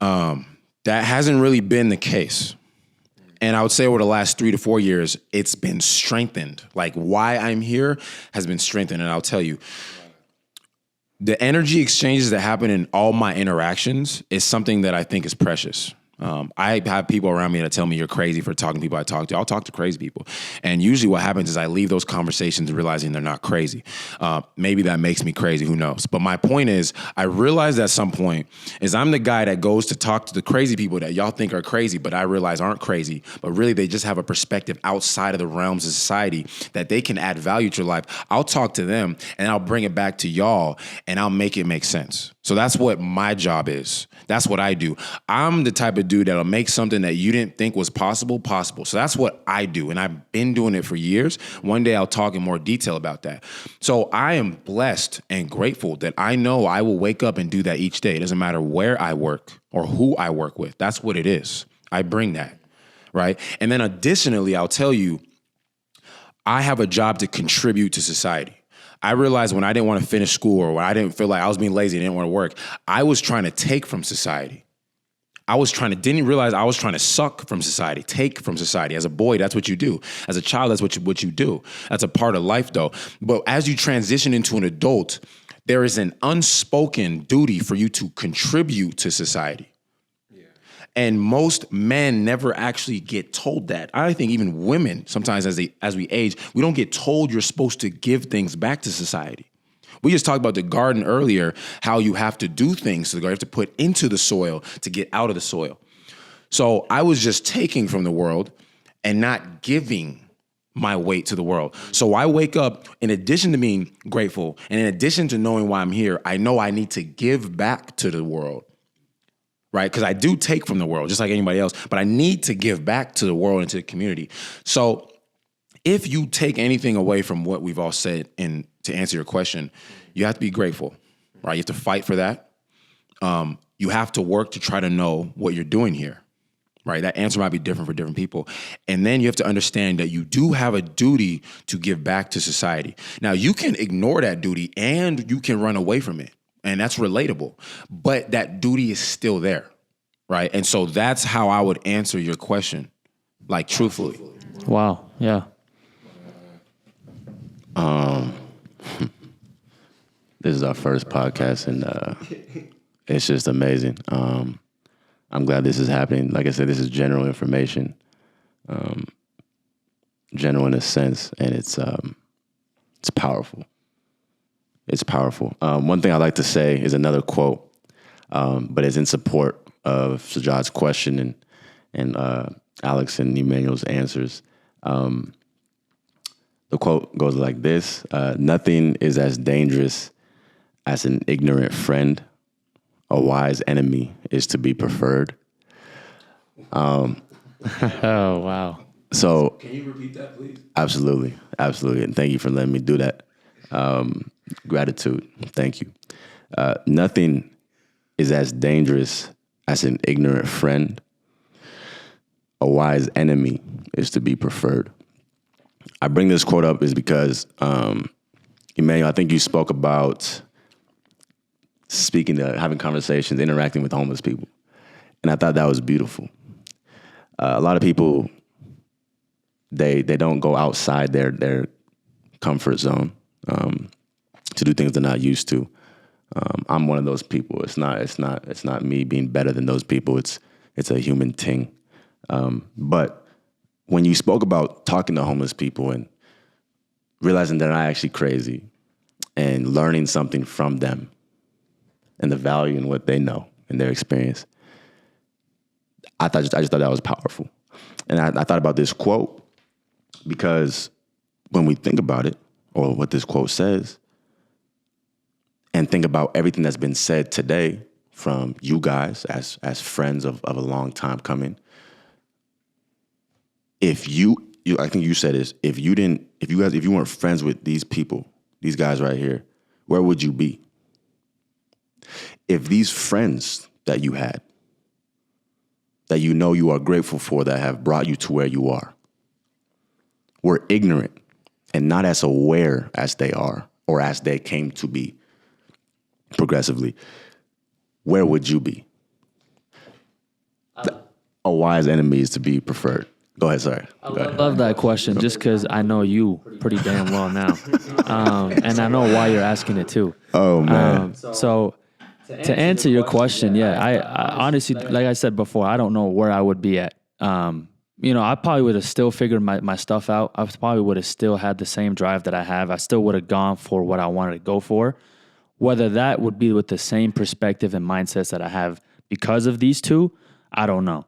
that hasn't really been the case. And I would say over the last 3 to 4 years, it's been strengthened. Like, why I'm here has been strengthened. And I'll tell you, the energy exchanges that happen in all my interactions is something that I think is precious. I have people around me that tell me you're crazy for talking to people I talk to. I'll talk to crazy people. And usually what happens is I leave those conversations realizing they're not crazy. Maybe that makes me crazy, who knows? But my point is, I realized at some point is I'm the guy that goes to talk to the crazy people that y'all think are crazy, but I realize aren't crazy, but really they just have a perspective outside of the realms of society that they can add value to your life. I'll talk to them and I'll bring it back to y'all and I'll make it make sense. So that's what my job is. That's what I do. I'm the type of dude that'll make something that you didn't think was possible. So that's what I do. And I've been doing it for years. One day I'll talk in more detail about that. So I am blessed and grateful that I know I will wake up and do that each day. It doesn't matter where I work or who I work with. That's what it is. I bring that, right? And then additionally, I'll tell you, I have a job to contribute to society. I realized when I didn't want to finish school or when I didn't feel like I was being lazy and didn't want to work, I was trying to take from society. Didn't realize I was trying to suck from society, take from society. As a boy, that's what you do. As a child, that's what you do. That's a part of life, though. But as you transition into an adult, there is an unspoken duty for you to contribute to society. Yeah. And most men never actually get told that. I think even women, sometimes as we age, we don't get told you're supposed to give things back to society. We just talked about the garden earlier, how you have to do things to the garden, you have to put into the soil to get out of the soil. So I was just taking from the world and not giving my weight to the world. So I wake up, in addition to being grateful, and in addition to knowing why I'm here, I know I need to give back to the world, right? Because I do take from the world, just like anybody else, but I need to give back to the world and to the community. So if you take anything away from what we've all said, and to answer your question, you have to be grateful, right? You have to fight for that. You have to work to try to know what you're doing here. Right? That answer might be different for different people. And then you have to understand that you do have a duty to give back to society. Now, you can ignore that duty and you can run away from it. And that's relatable. But that duty is still there. Right? And so that's how I would answer your question, like truthfully. Wow. Yeah. This is our first podcast, and it's just amazing. I'm glad this is happening. Like I said, this is general information, general in a sense, and it's powerful. It's powerful. One thing I like to say is another quote, but it's in support of Sajad's question and Alex and Emmanuel's answers. The quote goes like this: "Nothing is as dangerous as an ignorant friend. A wise enemy is to be preferred." Oh, wow. So, Can you repeat that, please? absolutely. And thank you for letting me do that. Gratitude. Thank you. Nothing is as dangerous as an ignorant friend. A wise enemy is to be preferred. I bring this quote up is because, Emmanuel, I think you spoke about having conversations, interacting with homeless people. And I thought that was beautiful. A lot of people, they don't go outside their comfort zone to do things they're not used to. I'm one of those people. It's not me being better than those people. It's a human thing. But when you spoke about talking to homeless people and realizing they're not actually crazy and learning something from them, and the value in what they know and their experience, I just thought that was powerful. And I thought about this quote because when we think about it, or what this quote says, and think about everything that's been said today from you guys as friends of a long time coming, if you I think you said this, if you weren't friends with these people, these guys right here, where would you be? If these friends that you had, that you know you are grateful for, that have brought you to where you are, were ignorant and not as aware as they are, or as they came to be progressively, where would you be? A wise enemy is to be preferred. Go ahead, sorry. I love that question just because I know you pretty damn well now. And I know why you're asking it too. Oh, man. So to answer your question, yeah, I honestly, like I said before, I don't know where I would be at. I probably would have still figured my stuff out. I probably would have still had the same drive that I have. I still would have gone for what I wanted to go for. Whether that would be with the same perspective and mindsets that I have because of these two, I don't know.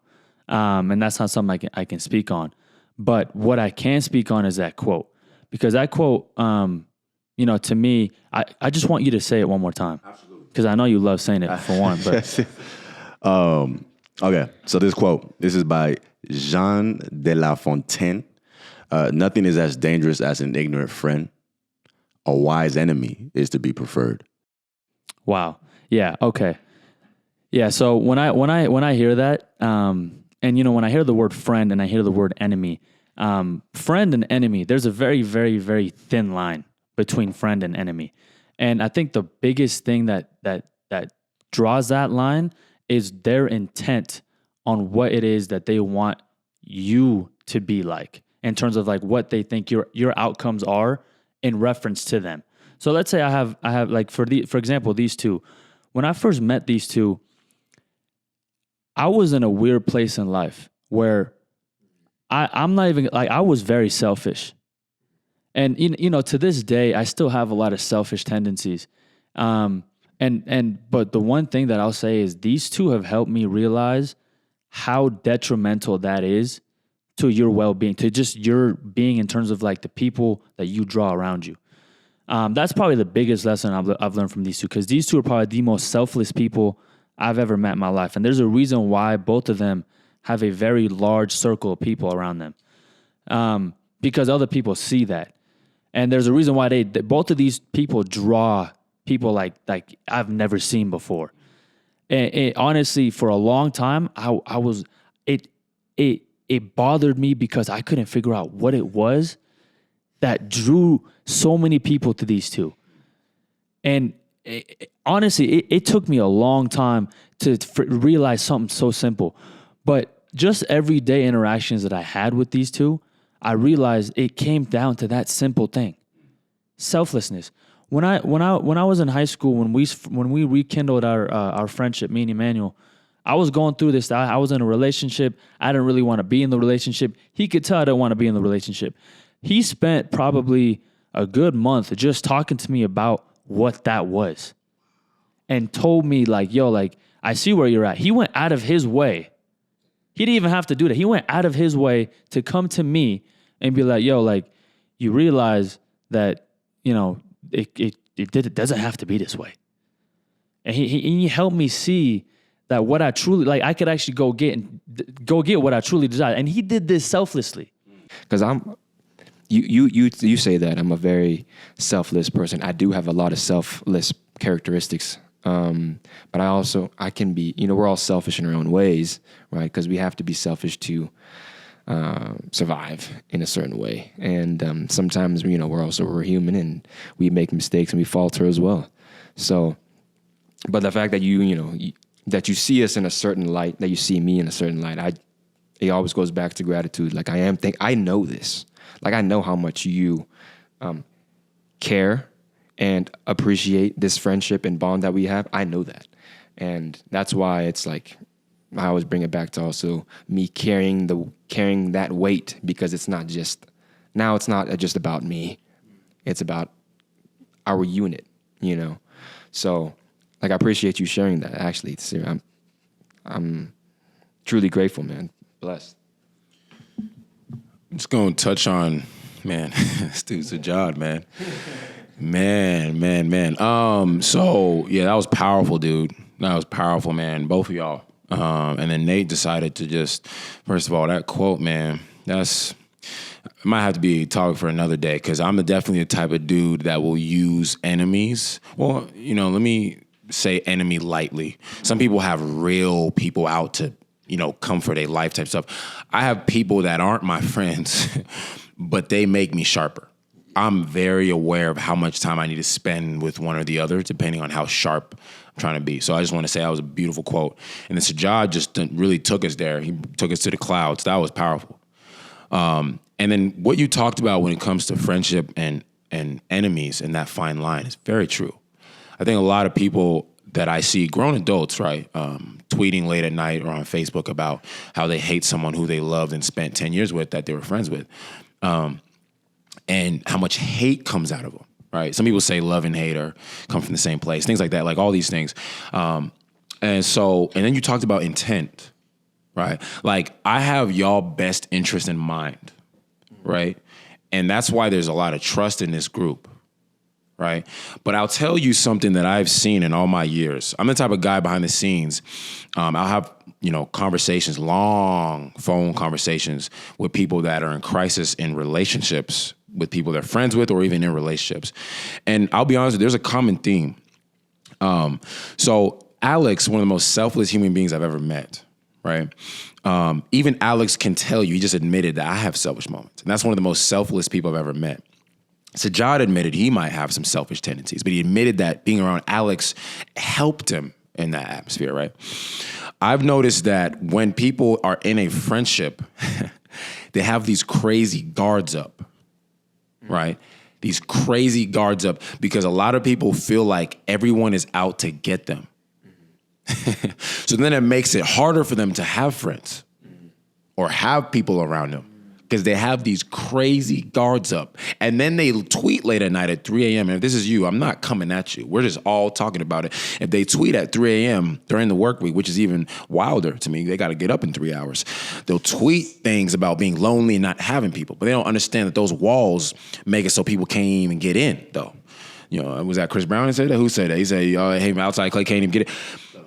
And that's not something I can speak on. But what I can speak on is that quote. Because that quote, to me, I just want you to say it one more time. Absolutely. Because I know you love saying it for one. But okay, so this is by Jean de La Fontaine. Nothing is as dangerous as an ignorant friend. A wise enemy is to be preferred. Wow. Yeah. Okay. Yeah. So when I hear that, and when I hear the word friend and I hear the word enemy, friend and enemy, there's a very, very, very thin line between friend and enemy. And I think the biggest thing that draws that line is their intent on what it is that they want you to be like, in terms of like what they think your outcomes are in reference to them. So let's say I have like for example, these two. When I first met these two, I was in a weird place in life where I'm not even like, I was very selfish. And, to this day, I still have a lot of selfish tendencies. But the one thing that I'll say is these two have helped me realize how detrimental that is to your well-being, to just your being in terms of like the people that you draw around you. That's probably the biggest lesson I've learned from these two, because these two are probably the most selfless people I've ever met in my life. And there's a reason why both of them have a very large circle of people around them, because other people see that. And there's a reason why both of these people draw people like I've never seen before. And honestly, for a long time, it bothered me because I couldn't figure out what it was that drew so many people to these two. And honestly, it took me a long time to realize something so simple. But just everyday interactions that I had with these two, I realized it came down to that simple thing: selflessness. When I was in high school, when we rekindled our friendship, me and Emmanuel, I was going through this. I was in a relationship. I didn't really want to be in the relationship. He could tell I didn't want to be in the relationship. He spent probably a good month just talking to me about what that was, and told me like, yo, like, I see where you're at. He went out of his way. He didn't even have to do that. He went out of his way to come to me and be like, yo, like, you realize that, it doesn't have to be this way. And he helped me see that what I truly, like, I could actually go get what I truly desire. And he did this selflessly. Because you say that I'm a very selfless person. I do have a lot of selfless characteristics. But I can be, we're all selfish in our own ways, right? Because we have to be selfish to survive in a certain way. And sometimes, we're human and we make mistakes and we falter as well. So, but the fact that that you see us in a certain light, that you see me in a certain light, it always goes back to gratitude. Like I know this. Like I know how much you care and appreciate this friendship and bond that we have. I know that. And that's why it's like, I always bring it back to also me carrying that weight, because it's not just about me. It's about our unit, So like, I appreciate you sharing that. Actually, I'm truly grateful, man. Blessed. I'm just going to touch on, man, this dude's a job, man. Man. So yeah, that was powerful, dude. That was powerful, man. Both of y'all. And then Nate decided to just, first of all, that quote, man, it might have to be a topic for another day, because I'm definitely the type of dude that will use enemies. Well, let me say enemy lightly. Some people have real people out to, come for their life type stuff. I have people that aren't my friends, but they make me sharper. I'm very aware of how much time I need to spend with one or the other, depending on how sharp I'm trying to be. So I just want to say that was a beautiful quote. And the Sajjad just really took us there. He took us to the clouds. That was powerful. And then what you talked about when it comes to friendship and enemies and that fine line is very true. I think a lot of people that I see, grown adults, right, tweeting late at night or on Facebook about how they hate someone who they loved and spent 10 years with, that they were friends with, and how much hate comes out of them, right? Some people say love and hate come from the same place, things like that, like all these things. And then you talked about intent, right? Like, I have y'all best interest in mind, right? And that's why there's a lot of trust in this group, right? But I'll tell you something that I've seen in all my years. I'm the type of guy behind the scenes. I'll have, conversations, long phone conversations with people that are in crisis in relationships, with people they're friends with, or even in relationships. And I'll be honest, there's a common theme. So Alex, one of the most selfless human beings I've ever met, right? Even Alex can tell you, he just admitted that I have selfish moments. And that's one of the most selfless people I've ever met. Sajjad admitted he might have some selfish tendencies, but he admitted that being around Alex helped him in that atmosphere, right? I've noticed that when people are in a friendship, they have these crazy guards up, right? These crazy guards up, because a lot of people feel like everyone is out to get them. So then it makes it harder for them to have friends or have people around them because they have these crazy guards up. And then they tweet late at night at 3 a.m. And if this is you, I'm not coming at you. We're just all talking about it. If they tweet at 3 a.m. during the work week, which is even wilder to me, they got to get up in 3 hours. They'll tweet things about being lonely and not having people. But they don't understand that those walls make it so people can't even get in, though. You know, was that Chris Brown that said that? Who said that? He said, hey, outside Clay can't even get it.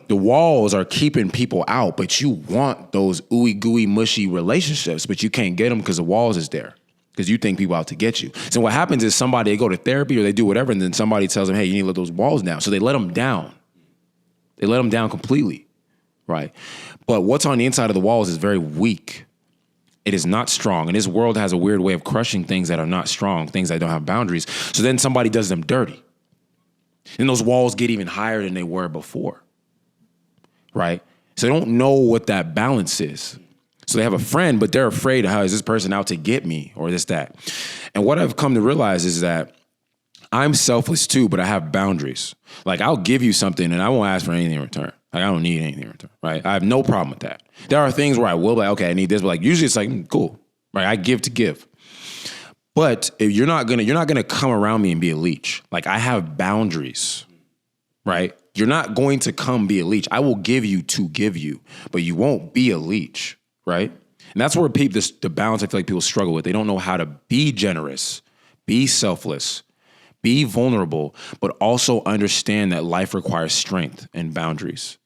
The walls are keeping people out, but you want those ooey gooey mushy relationships, but you can't get them because the walls is there because you think people out to get you. So what happens is they go to therapy or they do whatever, and then somebody tells them, hey, you need to let those walls down. So they let them down. They let them down completely, right? But what's on the inside of the walls is very weak. It is not strong. And this world has a weird way of crushing things that are not strong, things that don't have boundaries. So then somebody does them dirty. And those walls get even higher than they were before. Right? So they don't know what that balance is. So they have a friend, but they're afraid of how is this person out to get me or this, that. And what I've come to realize is that I'm selfless too, but I have boundaries. Like I'll give you something and I won't ask for anything in return. Like I don't need anything in return, right? I have no problem with that. There are things where I will be like, okay, I need this, but like usually it's like, cool, right? I give to give. But if you're not gonna come around me and be a leech. Like I have boundaries, right? You're not going to come be a leech. I will give you to give you, but you won't be a leech, right? And that's where the balance I feel like people struggle with. They don't know how to be generous, be selfless, be vulnerable, but also understand that life requires strength and boundaries.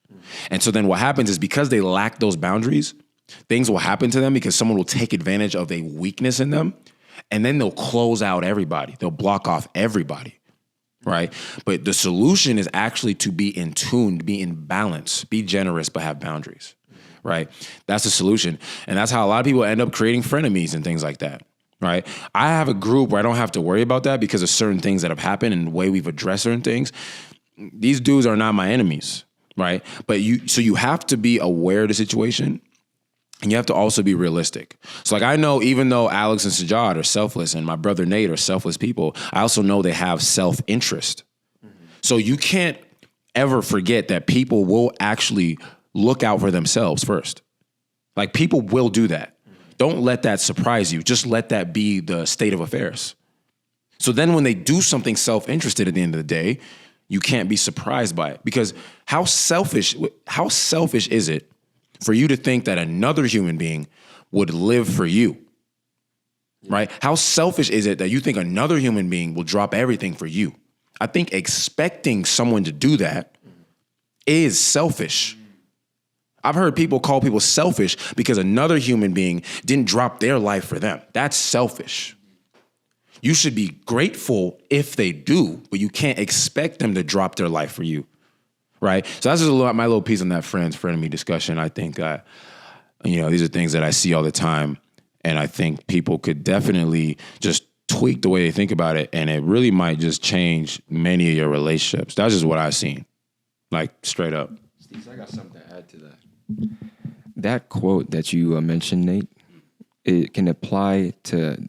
And so then what happens is because they lack those boundaries, things will happen to them because someone will take advantage of a weakness in them, and then they'll close out everybody. They'll block off everybody. Right? But the solution is actually to be in tune, to be in balance, be generous, but have boundaries. Right? That's the solution. And that's how a lot of people end up creating frenemies and things like that. Right? I have a group where I don't have to worry about that because of certain things that have happened and the way we've addressed certain things. These dudes are not my enemies. Right? But you have to be aware of the situation. And you have to also be realistic. So like I know even though Alex and Sajad are selfless and my brother Nate are selfless people, I also know they have self-interest. Mm-hmm. So you can't ever forget that people will actually look out for themselves first. Like people will do that. Mm-hmm. Don't let that surprise you. Just let that be the state of affairs. So then when they do something self-interested at the end of the day, you can't be surprised by it. Because how selfish is it for you to think that another human being would live for you, right? How selfish is it that you think another human being will drop everything for you? I think expecting someone to do that is selfish. I've heard people call people selfish because another human being didn't drop their life for them. That's selfish. You should be grateful if they do, but you can't expect them to drop their life for you. Right. So that's just my little piece on that frenemy discussion. I think, these are things that I see all the time. And I think people could definitely just tweak the way they think about it. And it really might just change many of your relationships. That's just what I've seen. Like straight up. Steve, I got something to add to that. That quote that you mentioned, Nate, it can apply to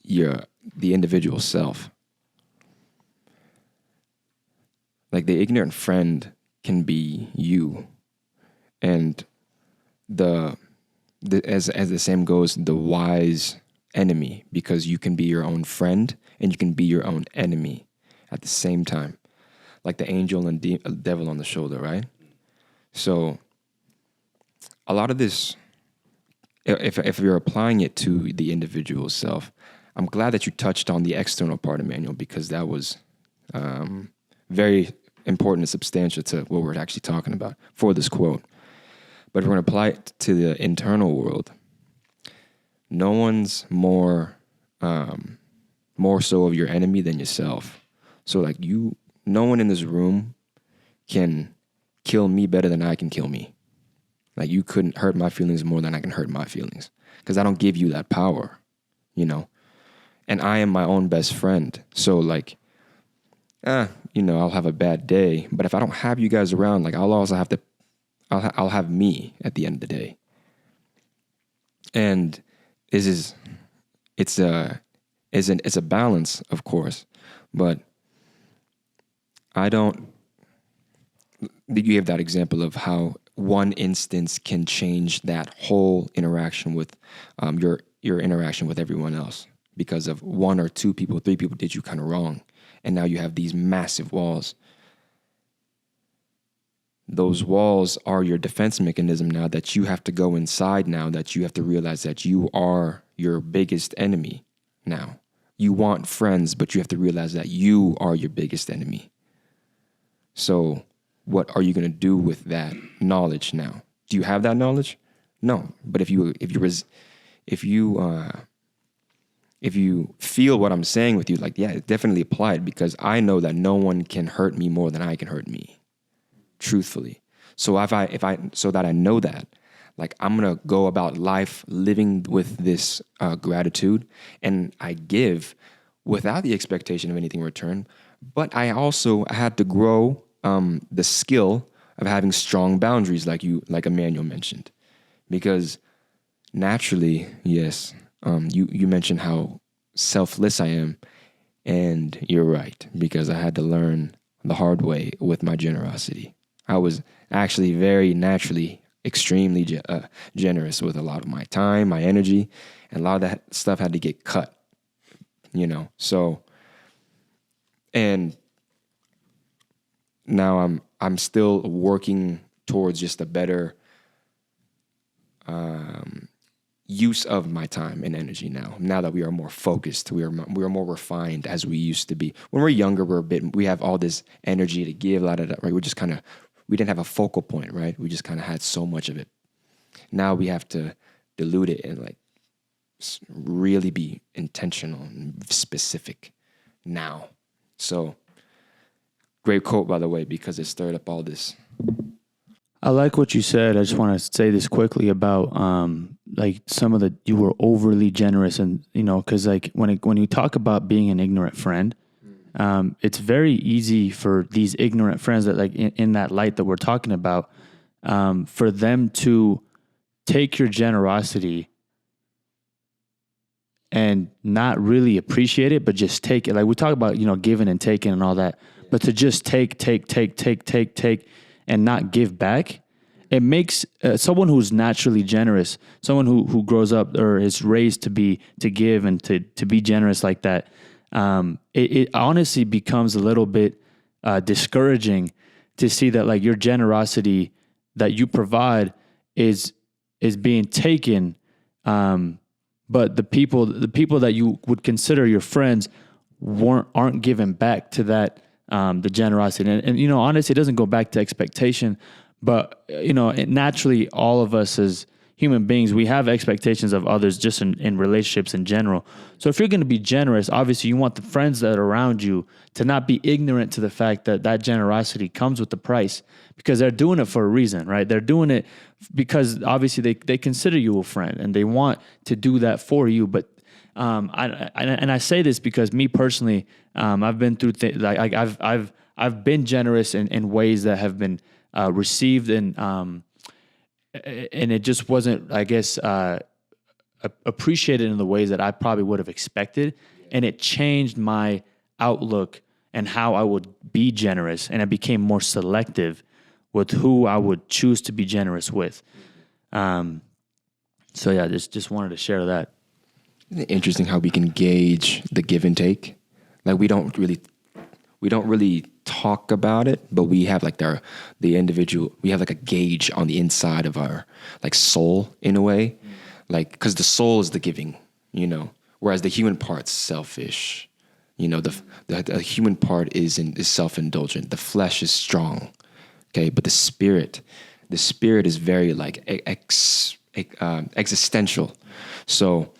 the individual self. Like the ignorant friend can be you, and as the same goes, the wise enemy, because you can be your own friend and you can be your own enemy at the same time, like the angel and devil on the shoulder, right? So a lot of this, if you're applying it to the individual self, I'm glad that you touched on the external part, Emmanuel, because that was very important and substantial to what we're actually talking about for this quote. But if we're going to apply it to the internal world, no one's more so of your enemy than yourself. So like no one in this room can kill me better than I can kill me. Like you couldn't hurt my feelings more than I can hurt my feelings, because I don't give you that power, and I am my own best friend. So like, I'll have a bad day, but if I don't have you guys around, like I'll have me at the end of the day. And it's a balance, of course, but you have that example of how one instance can change that whole interaction with your interaction with everyone else because of one or two people, three people did you kind of wrong. And now you have these massive walls. Those walls are your defense mechanism now that you have to go inside now, that you have to realize that you are your biggest enemy now. You want friends, but you have to realize that you are your biggest enemy. So what are you going to do with that knowledge now? Do you have that knowledge? No. But if you feel what I'm saying with you, like, yeah, it definitely applied, because I know that no one can hurt me more than I can hurt me, truthfully. So so that I know that, like, I'm going to go about life living with this gratitude, and I give without the expectation of anything in return. But I also had to grow the skill of having strong boundaries, like Emmanuel mentioned, because naturally, yes, you mentioned how selfless I am, and you're right, because I had to learn the hard way with my generosity. I was actually very naturally extremely generous with a lot of my time, my energy, and a lot of that stuff had to get cut, So, and now I'm still working towards just a better use of my time and energy now that we are more focused, we are more refined as we used to be. When we're younger, we have all this energy to give, right? We didn't have a focal point, right? We just kind of had so much of it. Now we have to dilute it and like really be intentional and specific now. So great quote, by the way, because it stirred up all this. I like what you said. I just want to say this quickly about like you were overly generous, and because like when you talk about being an ignorant friend, it's very easy for these ignorant friends that like in that light that we're talking about, for them to take your generosity and not really appreciate it, but just take it. Like we talk about, giving and taking and all that, but to just take, and not give back, it makes someone who's naturally generous, someone who grows up or is raised to give and to be generous like that. It honestly becomes a little bit discouraging to see that like your generosity that you provide is being taken, but the people that you would consider your friends aren't giving back to that. The generosity. And honestly, it doesn't go back to expectation, but, naturally all of us as human beings, we have expectations of others just in relationships in general. So if you're going to be generous, obviously you want the friends that are around you to not be ignorant to the fact that generosity comes with the price, because they're doing it for a reason, right? They're doing it because obviously they consider you a friend and they want to do that for you. But I say this because me personally, I've been through like I've been generous in ways that have been received and it just wasn't, I guess, appreciated in the ways that I probably would have expected, and it changed my outlook and how I would be generous, and I became more selective with who I would choose to be generous with. So yeah, just wanted to share that. Isn't it interesting how we can gauge the give and take? Like we don't really talk about it, but we have like the individual, we have like a gauge on the inside of our like soul in a way, like, because the soul is the giving, whereas the human part's selfish. The human part is self-indulgent. The flesh is strong, okay, but the spirit is very like existential. So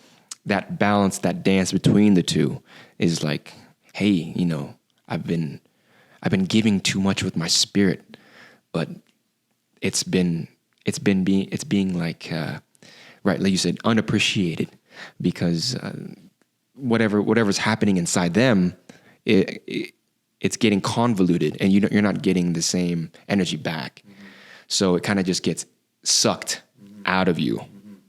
that balance, that dance between the two is like, hey, I've been giving too much with my spirit, but it's being like, right, like you said, unappreciated, because whatever's happening inside them, it's getting convoluted, and you're not getting the same energy back. So it kind of just gets sucked out of you,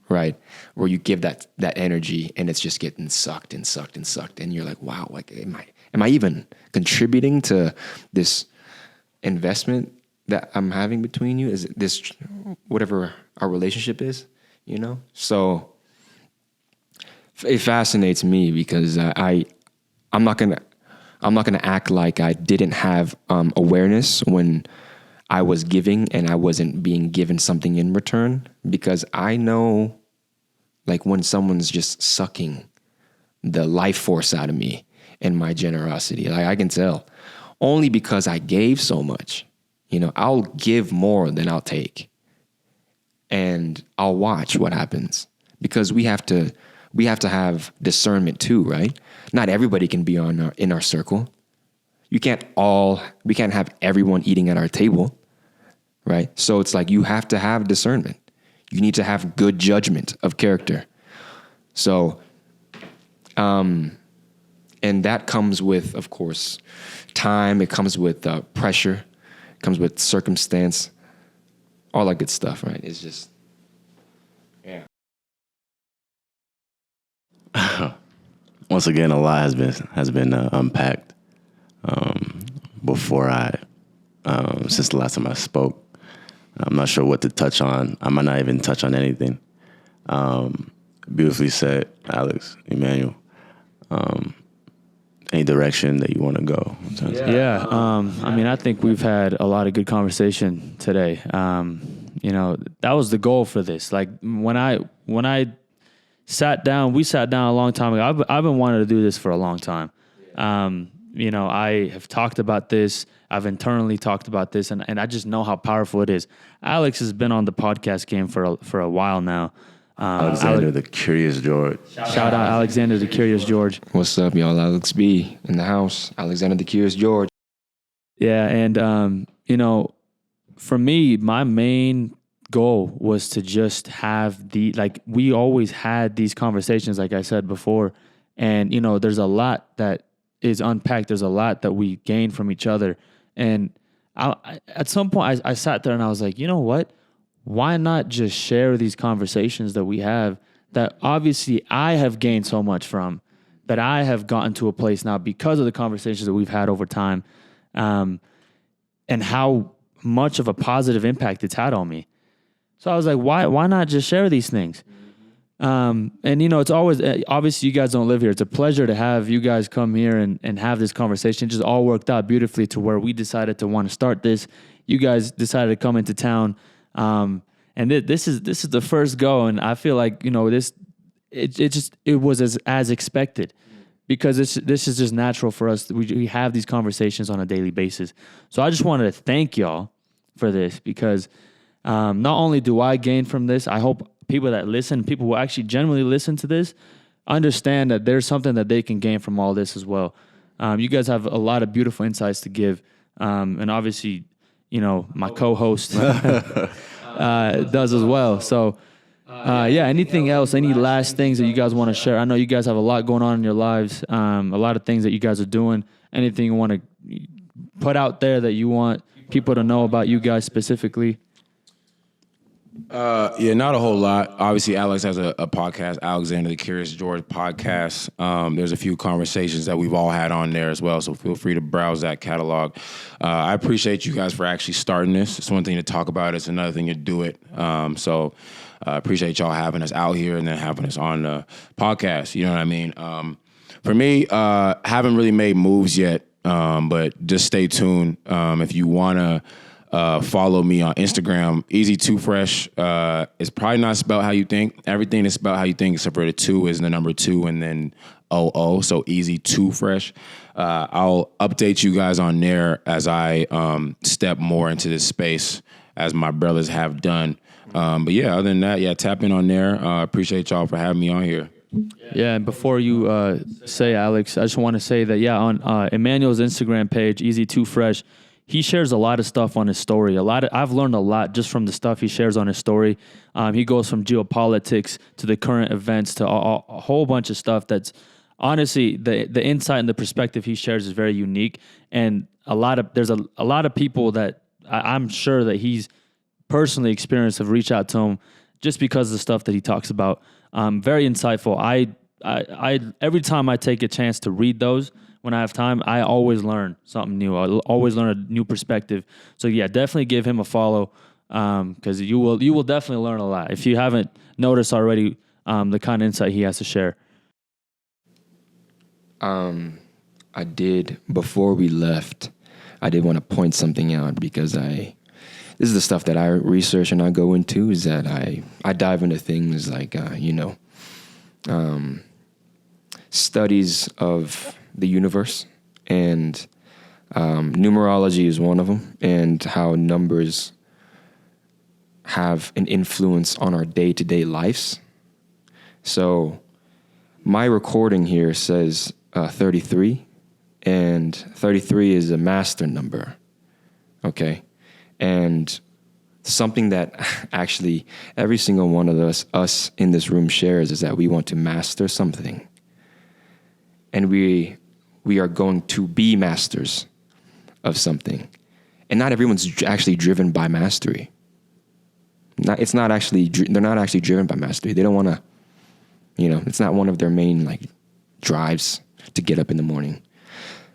right? Where you give that energy, and it's just getting sucked, and you're like, wow, like am I even contributing to this investment that I'm having between you is this, whatever our relationship is, you know? So it fascinates me because I'm not gonna act like I didn't have awareness when I was giving and I wasn't being given something in return, because I know like when someone's just sucking the life force out of me and my generosity. Like I can tell only because I gave so much. You know, I'll give more than I'll take. And I'll watch what happens, because we have to have discernment too, right? Not everybody can be in our circle. We can't have everyone eating at our table, right? So it's like you have to have discernment. You need to have good judgment of character. So, and that comes with, of course, time. It comes with pressure. It comes with circumstance. All that good stuff, right? It's just, yeah. Once again, a lot has been unpacked before since the last time I spoke. I'm not sure what to touch on. I might not even touch on anything. Beautifully said, Alex, Emmanuel. Any direction that you want to go? Yeah. I mean, I think we've had a lot of good conversation today. You know, that was the goal for this. Like when I sat down, we sat down a long time ago. I've been wanting to do this for a long time. You know, I have talked about this. I've internally talked about this, and I just know how powerful it is. Alex has been on the podcast game for a while now. Alexander the Curious George. Shout out Alexander the Curious George. What's up, y'all? Alex B in the house. Alexander the Curious George. Yeah, and you know, for me, my main goal was to just have we always had these conversations, like I said before, and you know, there's a lot that is unpacked. There's a lot that we gain from each other, and at some point, I sat there and I was like, you know what? Why not just share these conversations that we have that obviously I have gained so much from, that I have gotten to a place now because of the conversations that we've had over time, and how much of a positive impact it's had on me. So I was like, why not just share these things? And you know, it's always, obviously you guys don't live here. It's a pleasure to have you guys come here and have this conversation. It just all worked out beautifully to where we decided to want to start this. You guys decided to come into town. And this is the first go, and I feel like, you know, it was as expected, because this is just natural for us. We have these conversations on a daily basis. So I just wanted to thank y'all for this, because not only do I gain from this, I hope people that listen, people who actually genuinely listen to this, understand that there's something that they can gain from all this as well. You guys have a lot of beautiful insights to give, and obviously, you know, my co-host does as well. So, yeah, anything else, any last things that you guys want to share? I know you guys have a lot going on in your lives, a lot of things that you guys are doing. Anything you want to put out there that you want people to know about you guys specifically? Yeah, not a whole lot. Obviously, Alex has a podcast, Alexander the Curious George podcast. There's a few conversations that we've all had on there as well, so feel free to browse that catalog. I appreciate you guys for actually starting this. It's one thing to talk about, it's another thing to do it. So I appreciate y'all having us out here and then having us on the podcast. You know what I mean? For me, haven't really made moves yet, but just stay tuned. If you want to follow me on Instagram, Easy2Fresh. It's probably not spelled how you think. Everything is spelled how you think, except for the 2 is the number 2 and then OO. So Easy2Fresh. I'll update you guys on there as I step more into this space, as my brothers have done. But yeah, other than that, yeah, tap in on there. Appreciate y'all for having me on here. Yeah, and before you say, Alex, I just want to say that, yeah, on Emmanuel's Instagram page, Easy2Fresh, he shares a lot of stuff on his story. I've learned a lot just from the stuff he shares on his story. He goes from geopolitics to the current events to a whole bunch of stuff that's honestly, the insight and the perspective he shares is very unique. And there's a lot of people that I'm sure that he's personally experienced have reached out to him just because of the stuff that he talks about. Very insightful. I every time I take a chance to read those, when I have time, I always learn something new. I always learn a new perspective. So yeah, definitely give him a follow because you will definitely learn a lot if you haven't noticed already. The kind of insight he has to share. I did, before we left, I did want to point something out because this is the stuff that I research and I go into, is that I dive into things like, studies of the universe, and numerology is one of them, and how numbers have an influence on our day-to-day lives. So my recording here says 33, and 33 is a master number, okay? And something that actually every single one of us in this room shares is that we want to master something. And we are going to be masters of something. And not everyone's actually driven by mastery. They're not actually driven by mastery. They don't want to, it's not one of their main drives to get up in the morning.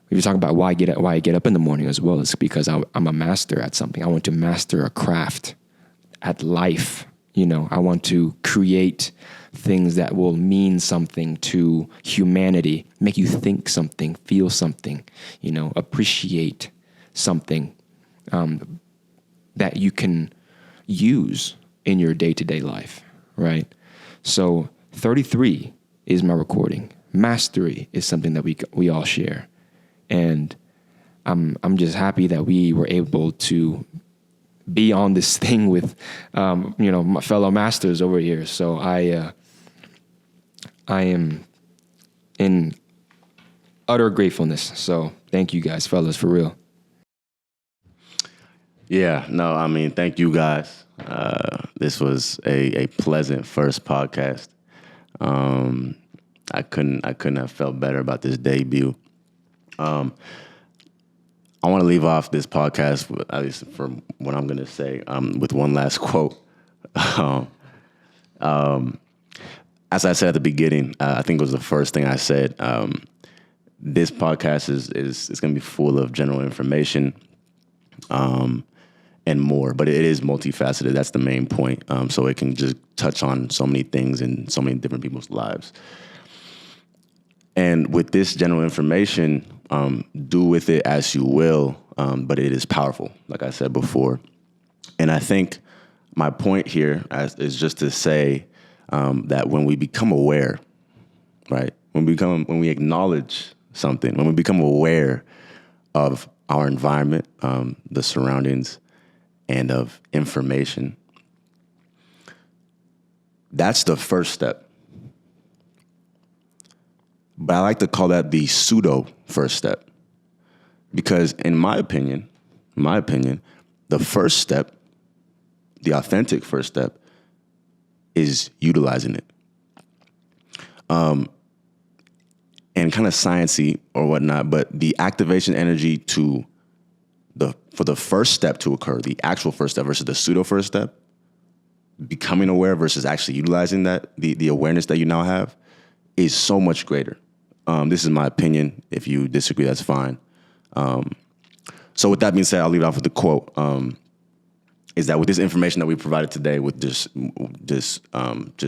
We were talking about why I get up in the morning as well. It's because I'm a master at something. I want to master a craft at life. I want to create things that will mean something to humanity, make you think something, feel something, appreciate something that you can use in your day-to-day life, right? So 33 is my recording. Mastery is something that we all share. And I'm just happy that we were able to be on this thing with, my fellow masters over here. So I am in utter gratefulness. So thank you guys, fellas, for real. Yeah, no, I mean, thank you guys. This was a pleasant first podcast. I couldn't have felt better about this debut. I want to leave off this podcast, at least for what I'm going to say, with one last quote. As I said at the beginning, I think it was the first thing I said. This podcast is going to be full of general information and more, but it is multifaceted. That's the main point. So it can just touch on so many things in so many different people's lives. And with this general information, do with it as you will, but it is powerful, like I said before. And I think my point here is just to say that when we become aware, right? When we acknowledge something, when we become aware of our environment, the surroundings, and of information, that's the first step. But I like to call that the pseudo first step. Because in my opinion, the first step, the authentic first step, is utilizing it. And kind of sciencey or whatnot, but the activation energy for the first step to occur, the actual first step versus the pseudo first step, becoming aware versus actually utilizing that, the awareness that you now have, is so much greater. This is my opinion. If you disagree, that's fine. So with that being said, I'll leave it off with the quote, is that with this information that we provided today, with just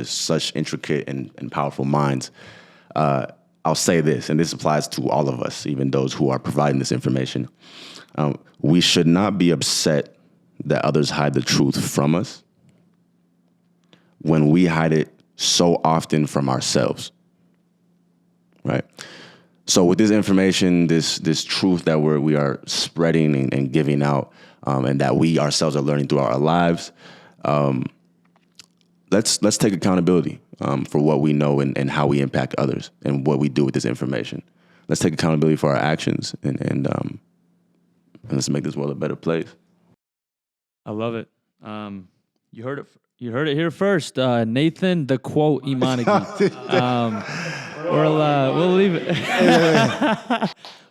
such intricate and powerful minds, I'll say this, and this applies to all of us, even those who are providing this information. We should not be upset that others hide the truth from us when we hide it so often from ourselves. Right. So with this information, this truth that we are spreading and giving out, and that we ourselves are learning throughout our lives, let's take accountability for what we know and how we impact others and what we do with this information. Let's take accountability for our actions and let's make this world a better place. I love it. You heard it here first. Nathan, the quote Eman. We'll leave it.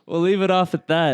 We'll leave it off at that.